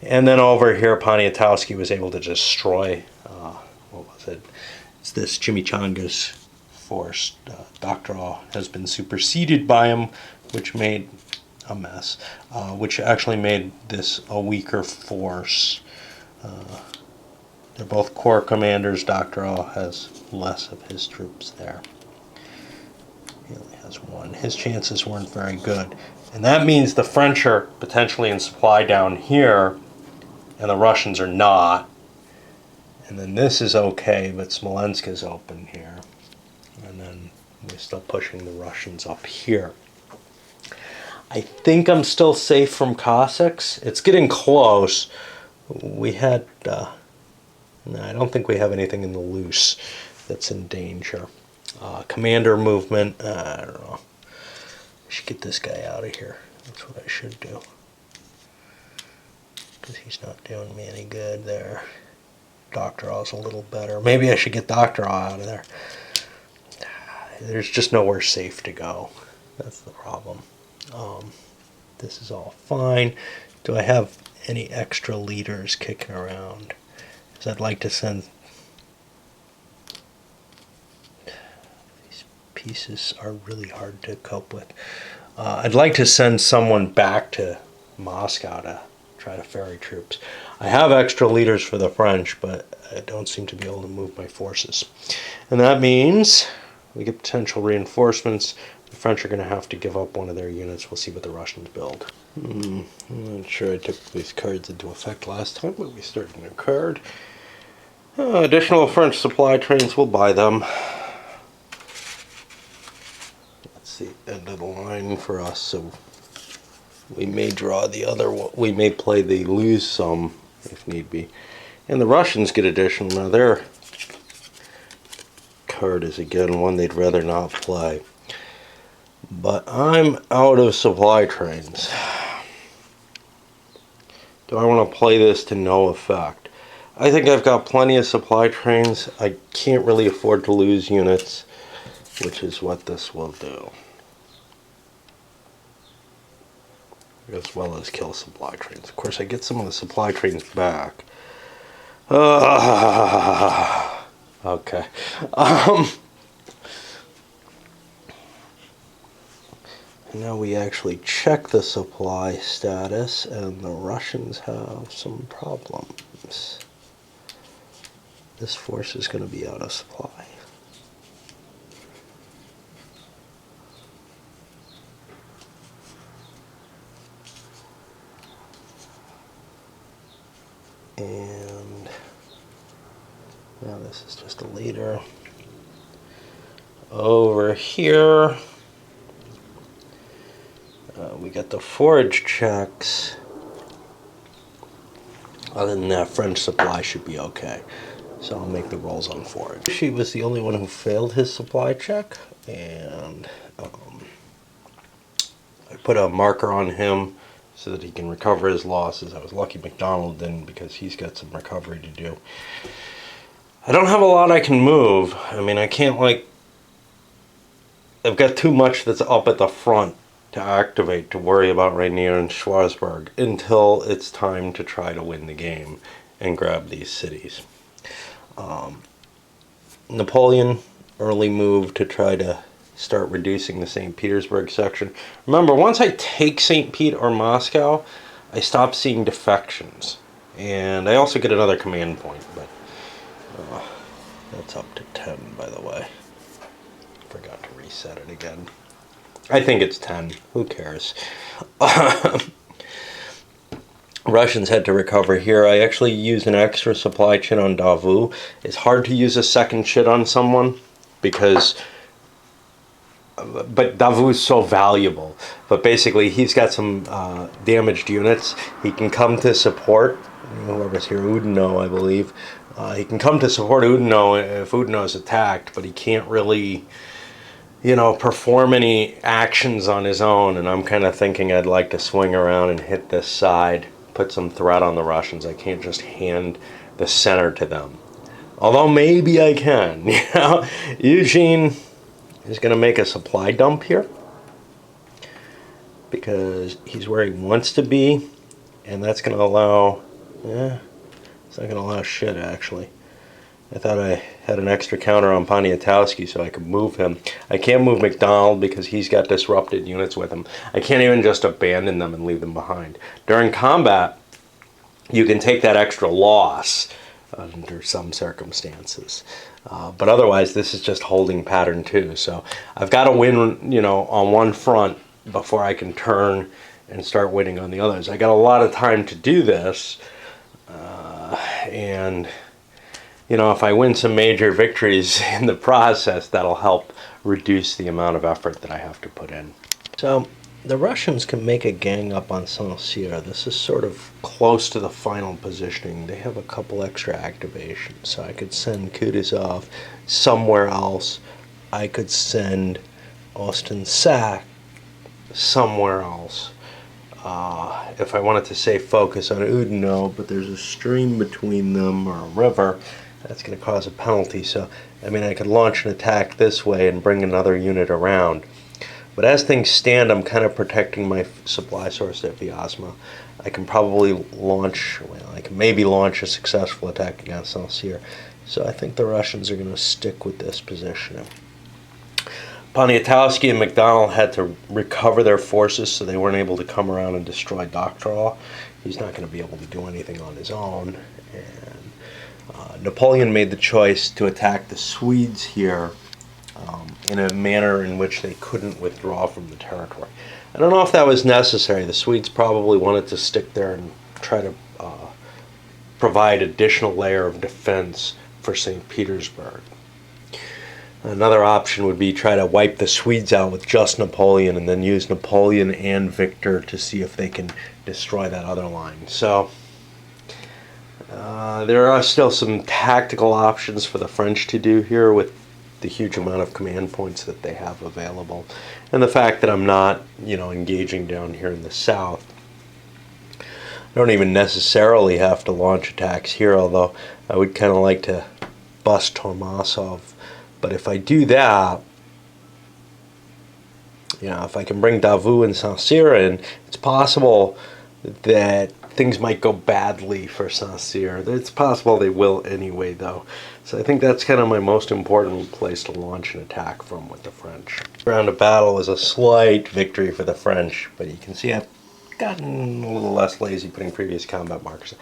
S1: And then over here, Poniatowski was able to destroy, what was it? It's this Chimichangas force. Doctorow has been superseded by him, which made a mess, which actually made this a weaker force. They're both corps commanders. Dr. O has less of his troops there. He only has one. His chances weren't very good. And that means the French are potentially in supply down here, and the Russians are not. And then this is okay, but Smolensk is open here. And then we're still pushing the Russians up here. I think I'm still safe from Cossacks. It's getting close. We had... no, I don't think we have anything in the loose that's in danger. Commander movement, I don't know. I should get this guy out of here. That's what I should do. Because he's not doing me any good there. Dr. O's a little better. Maybe I should get Dr. O out of there. There's just nowhere safe to go. That's the problem. This is all fine. Do I have any extra leaders kicking around? Because I'd like to send... These pieces are really hard to cope with. I'd like to send someone back to Moscow to try to ferry troops. I have extra leaders for the French, but I don't seem to be able to move my forces. And that means we get potential reinforcements. The French are going to have to give up one of their units. We'll see what the Russians build. I'm not sure I took these cards into effect last time, but we started a new card. Additional French supply trains, we'll buy them. That's the end of the line for us, so we may draw the other one. We may play the lose some if need be. And the Russians get additional. Now their card is again one they'd rather not play. But I'm out of supply trains. Do I want to play this to no effect? I think I've got plenty of supply trains. I can't really afford to lose units, which is what this will do. As well as kill supply trains. Of course, I get some of the supply trains back. Okay. Now we actually check the supply status, and the Russians have some problems. This force is going to be out of supply. And now this is just a leader. Over here, we got the forage checks. Other than that, French supply should be okay. So I'll make the rolls on forage. She was the only one who failed his supply check, and I put a marker on him so that he can recover his losses. I was lucky McDonald didn't, because he's got some recovery to do. I don't have a lot I can move. I mean, I can't, like... I've got too much that's up at the front to activate to worry about Rainier and Schwarzburg until it's time to try to win the game and grab these cities. Napoleon early move to try to start reducing the St. Petersburg section. Remember, once I take St. Pete or Moscow, I stop seeing defections. And I also get another command point, but that's up to 10, by the way. Forgot to reset it again. I think it's 10. Who cares? Russians had to recover here. I actually used an extra supply chit on Davout. It's hard to use a second chit on someone because... But Davout is so valuable. But basically, he's got some damaged units. He can come to support. Whoever's here, Oudinot, I believe. He can come to support Oudinot if Oudinot is attacked, but he can't really... perform any actions on his own, and I'm kind of thinking I'd like to swing around and hit this side, put some threat on the Russians. I can't just hand the center to them. Although maybe I can, Eugene is going to make a supply dump here because he's where he wants to be, and that's going to allow, it's not going to allow shit, actually. I thought I had an extra counter on Poniatowski so I could move him. I can't move McDonald because he's got disrupted units with him. I can't even just abandon them and leave them behind. During combat, you can take that extra loss under some circumstances. But otherwise, this is just holding pattern 2. So I've got to win, on one front before I can turn and start winning on the others. I got a lot of time to do this, and if I win some major victories in the process, that'll help reduce the amount of effort that I have to put in. So the Russians can make a gang up on Saint-Cyr. This is sort of close to the final positioning. They have a couple extra activations, so I could send Kutuzov somewhere else. I could send Austin Sack somewhere else. If I wanted to say focus on Oudinot, but there's a stream between them, or a river, that's going to cause a penalty. So, I could launch an attack this way and bring another unit around. But as things stand, I'm kind of protecting my supply source at Vyazma. I can probably I can maybe launch a successful attack against Saint-Cyr. So I think the Russians are going to stick with this positioning. Poniatowski and McDonald had to recover their forces, so they weren't able to come around and destroy Doctorow. He's not going to be able to do anything on his own. And Napoleon made the choice to attack the Swedes here in a manner in which they couldn't withdraw from the territory. I don't know if that was necessary. The Swedes probably wanted to stick there and try to provide additional layer of defense for St. Petersburg. Another option would be try to wipe the Swedes out with just Napoleon and then use Napoleon and Victor to see if they can destroy that other line. So there are still some tactical options for the French to do here with the huge amount of command points that they have available, and the fact that I'm not, engaging down here in the south. I don't even necessarily have to launch attacks here, although I would kind of like to bust Tormasov. But if I do that, if I can bring Davout and Saint-Cyr in, it's possible that things might go badly for Saint-Cyr. It's possible they will anyway, though. So I think that's kind of my most important place to launch an attack from with the French. Round of battle is a slight victory for the French, but you can see I've gotten a little less lazy putting previous combat markers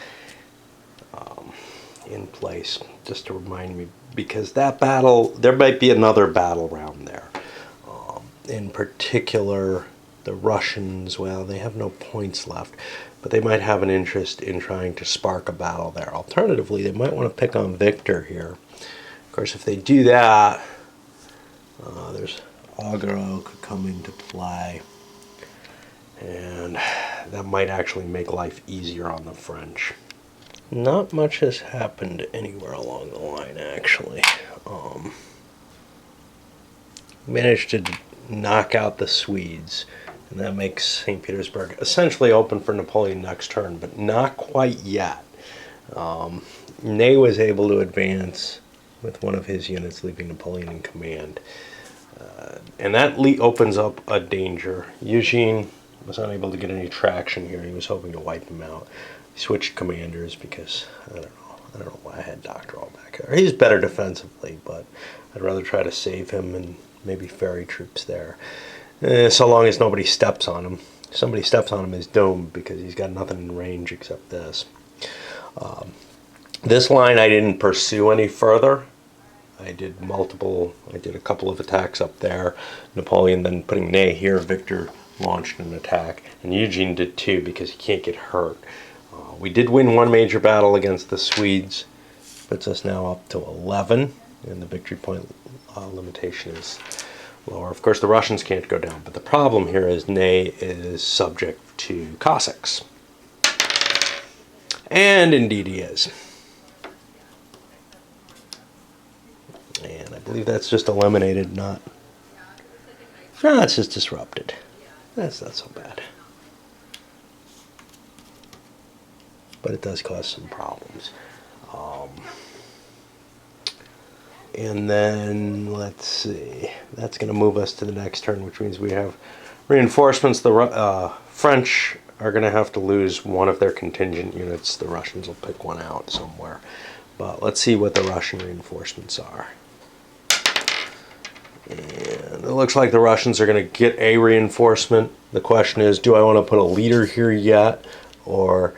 S1: in place, just to remind me, because that battle, there might be another battle round there. In particular, the Russians, well, they have no points left, but they might have an interest in trying to spark a battle there. Alternatively, they might want to pick on Victor here. Of course, if they do that, there's Augereau could come into play, and that might actually make life easier on the French. Not much has happened anywhere along the line, actually. Managed to knock out the Swedes, and that makes St. Petersburg essentially open for Napoleon next turn, but not quite yet. Ney was able to advance with one of his units, leaving Napoleon in command. And that opens up a danger. Eugene was unable to get any traction here. He was hoping to wipe him out. He switched commanders because, I don't know why I had Doctorow back there. He's better defensively, but I'd rather try to save him and maybe ferry troops there. So long as nobody steps on him. If somebody steps on him, he's doomed because he's got nothing in range except this. This line I didn't pursue any further. I did a couple of attacks up there. Napoleon then putting Ney here. Victor launched an attack, and Eugene did too because he can't get hurt. We did win one major battle against the Swedes. Puts us now up to 11, and the victory point limitation is lower. Of course, the Russians can't go down, but the problem here is Ney is subject to Cossacks. And indeed he is. And I believe that's just eliminated, no, it's just disrupted. That's not so bad. But it does cause some problems. And then, let's see, that's going to move us to the next turn, which means we have reinforcements. The French are going to have to lose one of their contingent units. The Russians will pick one out somewhere. But let's see what the Russian reinforcements are. And it looks like the Russians are going to get a reinforcement. The question is, do I want to put a leader here yet, or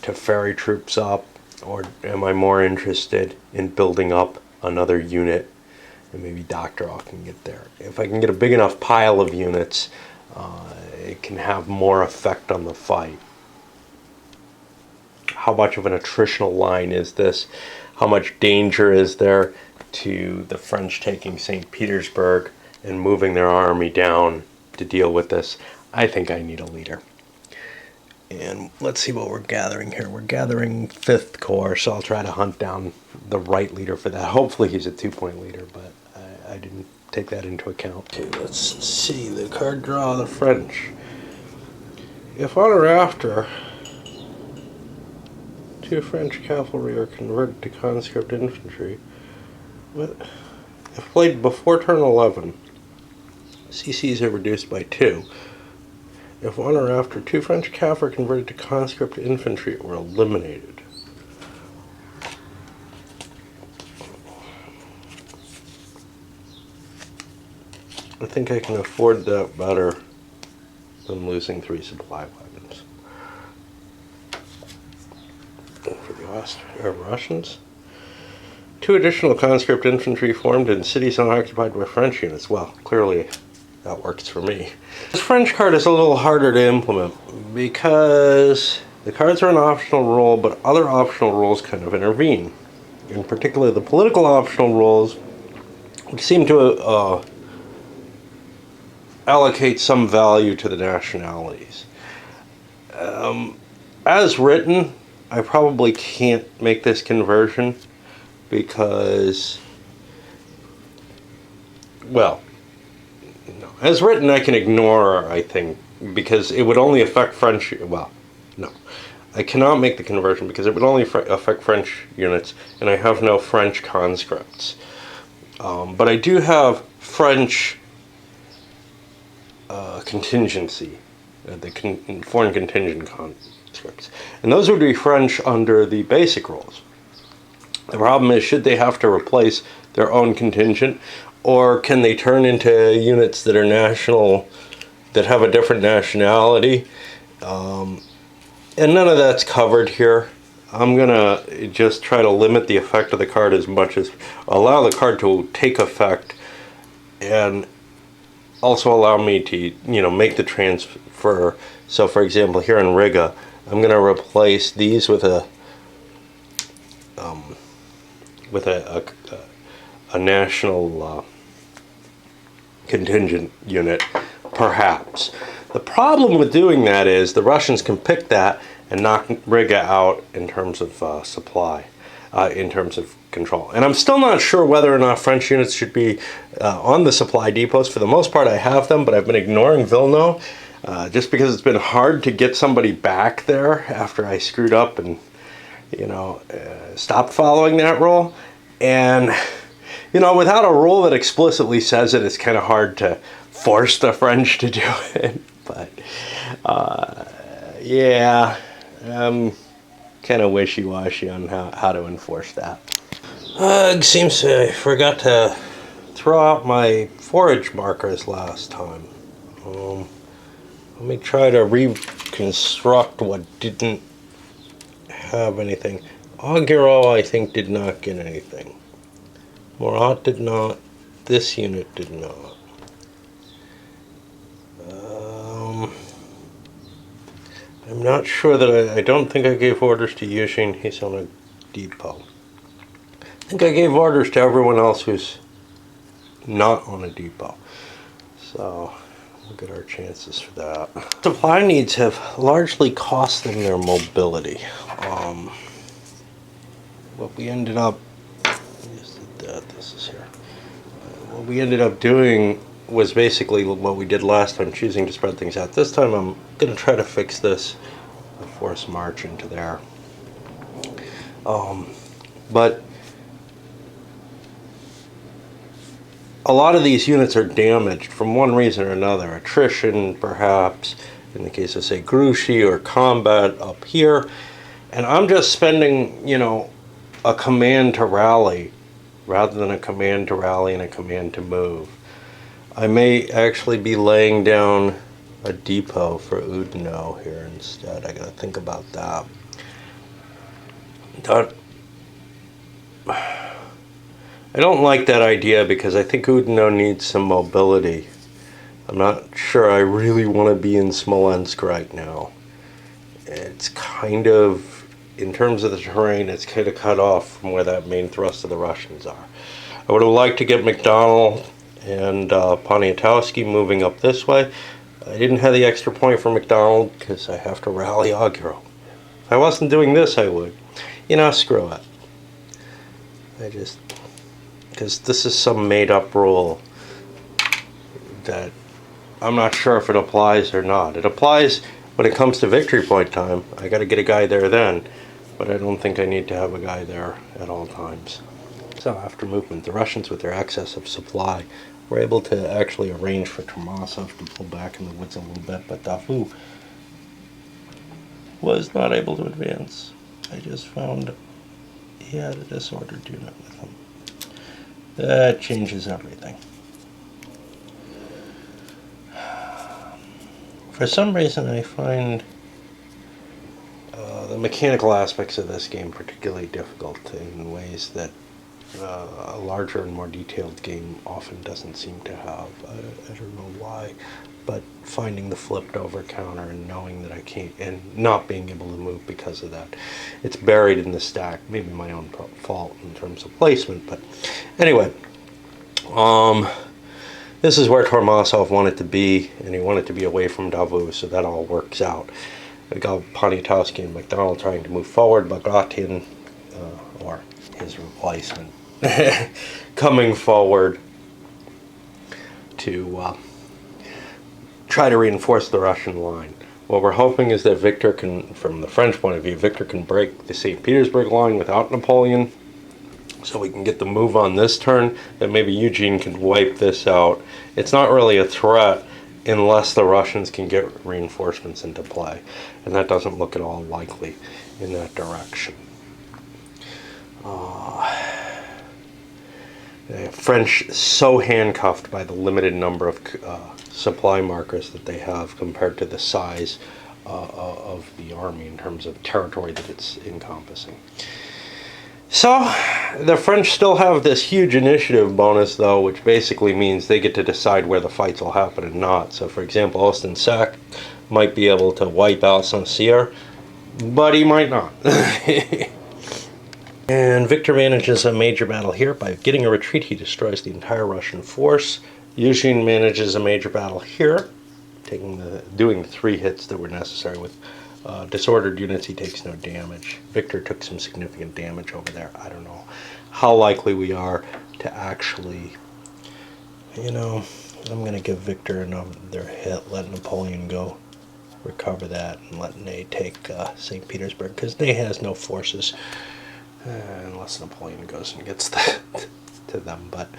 S1: to ferry troops up, Or am I more interested in building up another unit, and maybe Doctor can get there? If I can get a big enough pile of units, it can have more effect on the fight. How much of an attritional line is this? How much danger is there to the French taking St. Petersburg and moving their army down to deal with this? I think I need a leader. And let's see what we're gathering here. We're gathering 5th Corps, so I'll try to hunt down the right leader for that. Hopefully he's a 2-point leader, but I didn't take that into account. Okay, let's see the card draw of the French. If on or after 2 French cavalry are converted to conscript infantry, if played before turn 11, CCs are reduced by 2. If on or after 2 French cav are converted to conscript infantry or eliminated. I think I can afford that better than losing 3 supply wagons. And for the Russians, 2 additional conscript infantry formed in cities unoccupied by French units. Well, clearly that works for me. This French card is a little harder to implement because the cards are an optional rule, but other optional rules kind of intervene. In particular, the political optional rules, which seem to allocate some value to the nationalities. As written, I probably can't make this conversion because, well, as written, I can ignore, I think, because it would only affect French. Well, no. I cannot make the conversion because it would only affect French units, and I have no French conscripts. But I do have French contingency, the foreign contingent conscripts. And those would be French under the basic rules. The problem is, should they have to replace their own contingent, or can they turn into units that are national, that have a different nationality? And none of that's covered here. I'm gonna just try to limit the effect of the card as much as allow the card to take effect, and also allow me to, make the transfer. So, for example, here in Riga, I'm gonna replace these with a national contingent unit, perhaps. The problem with doing that is the Russians can pick that and knock Riga out in terms of supply, in terms of control. And I'm still not sure whether or not French units should be on the supply depots. For the most part, I have them, but I've been ignoring Vilno just because it's been hard to get somebody back there after I screwed up and, stopped following that rule. And without a rule that explicitly says it, it's kind of hard to force the French to do it. But, yeah, I'm kind of wishy-washy on how to enforce that. It seems I forgot to throw out my forage markers last time. Let me try to reconstruct what didn't have anything. Augureau, I think, did not get anything. Murat did not. This unit did not. I'm not sure that I don't think I gave orders to Yushin. He's on a depot. I think I gave orders to everyone else who's not on a depot. So, look at our chances for that. Supply needs have largely cost them their mobility. What we ended up, this is here. What we ended up doing was basically what we did last time, choosing to spread things out. This time I'm going to try to fix this, a forced march into there. But a lot of these units are damaged from one reason or another. Attrition, perhaps, in the case of, say, Grouchy, or combat up here. And I'm just spending, a command to rally rather than a command to rally and a command to move. I may actually be laying down a depot for Oudinot here instead. I gotta think about that. I don't like that idea because I think Udino needs some mobility. I'm not sure I really want to be in Smolensk right now. It's kind of, in terms of the terrain, it's kind of cut off from where that main thrust of the Russians are. I would have liked to get McDonald and Poniatowski moving up this way. I didn't have the extra point for McDonald because I have to rally Augureau. If I wasn't doing this, I would. You know, screw it. Because this is some made-up rule that I'm not sure if it applies or not. It applies when it comes to victory point time. I got to get a guy there then, but I don't think I need to have a guy there at all times. So after movement, the Russians, with their excess of supply, were able to actually arrange for Tormasov to pull back in the woods a little bit, but Davout was not able to advance. I just found he had a disordered unit with him. That changes everything. For some reason, I find the mechanical aspects of this game particularly difficult in ways that a larger and more detailed game often doesn't seem to have. I don't know why, but finding the flipped over counter and knowing that I can't, and not being able to move because of that. It's buried in the stack, maybe my own fault in terms of placement, but anyway, this is where Tormasov wanted to be, and he wanted to be away from Davout, so that all works out. We got Poniatowski and McDonald trying to move forward, Bagratin, or his replacement, coming forward to try to reinforce the Russian line. What we're hoping is that Victor can, from the French point of view, Victor can break the St. Petersburg line without Napoleon, so we can get the move on this turn, that maybe Eugene can wipe this out. It's not really a threat unless the Russians can get reinforcements into play, and that doesn't look at all likely in that direction. The French so handcuffed by the limited number of supply markers that they have compared to the size of the army in terms of territory that it's encompassing. So, the French still have this huge initiative bonus, though, which basically means they get to decide where the fights will happen and not. So, for example, Osten-Sack might be able to wipe out Saint-Cyr, but he might not. And Victor manages a major battle here. By getting a retreat, he destroys the entire Russian force. Eugene manages a major battle here, doing the 3 hits that were necessary with disordered units. He takes no damage. Victor took some significant damage over there. I don't know how likely we are to actually, I'm going to give Victor another hit, let Napoleon go, recover that, and let Ney take St. Petersburg, because Ney has no forces unless Napoleon goes and gets to them. But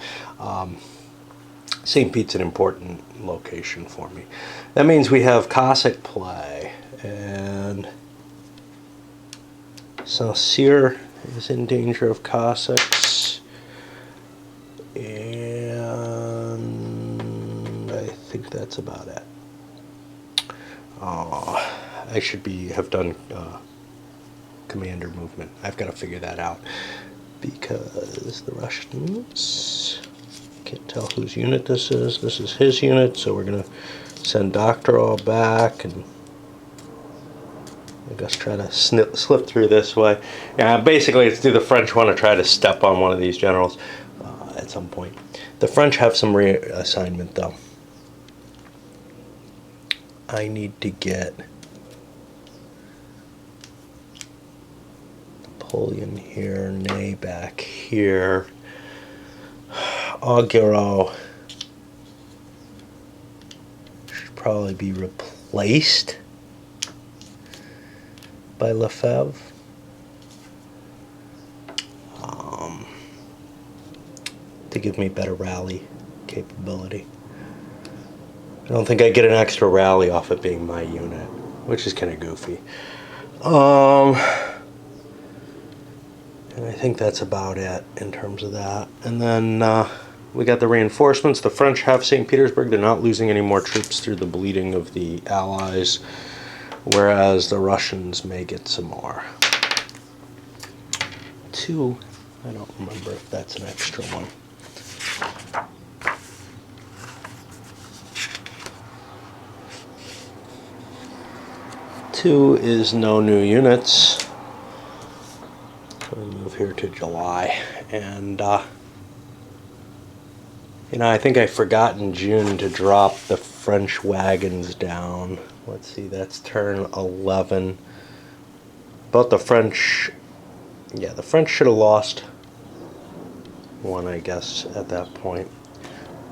S1: St. Pete's an important location for me. That means we have Cossack play, and Saint-Cyr is in danger of Cossacks, and I think that's about it. I should have done commander movement. I've got to figure that out because the Russians, can't tell whose unit this is. This is his unit, so we're going to send Doctorow back and I guess try to slip through this way. Yeah, basically it's do the French want to try to step on one of these generals at some point. The French have some reassignment though. I need to get Napoleon here, Ney back here. Augureau should probably be replaced by Lefebvre. To give me better rally capability. I don't think I get an extra rally off it being my unit, which is kind of goofy. And I think that's about it in terms of that. And then we got the reinforcements. The French have St. Petersburg. They're not losing any more troops through the bleeding of the Allies, whereas the Russians may get some more. 2, I don't remember if that's an extra one. Two is no new units. So we move here to July, and you know, I think I forgot in June to drop the French wagons down. Let's see, that's turn 11. But the French, yeah, the French should have lost one, I guess, at that point,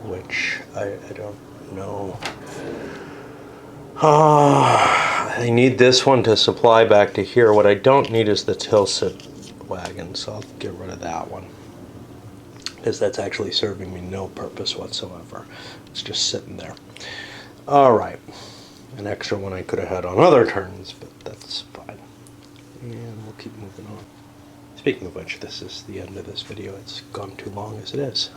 S1: which I don't know. I need this one to supply back to here. What I don't need is the Tilsit wagon, so I'll get rid of that one, because that's actually serving me no purpose whatsoever. It's just sitting there. Alright, an extra one I could have had on other turns, but that's fine. And we'll keep moving on. Speaking of which, this is the end of this video. It's gone too long as it is.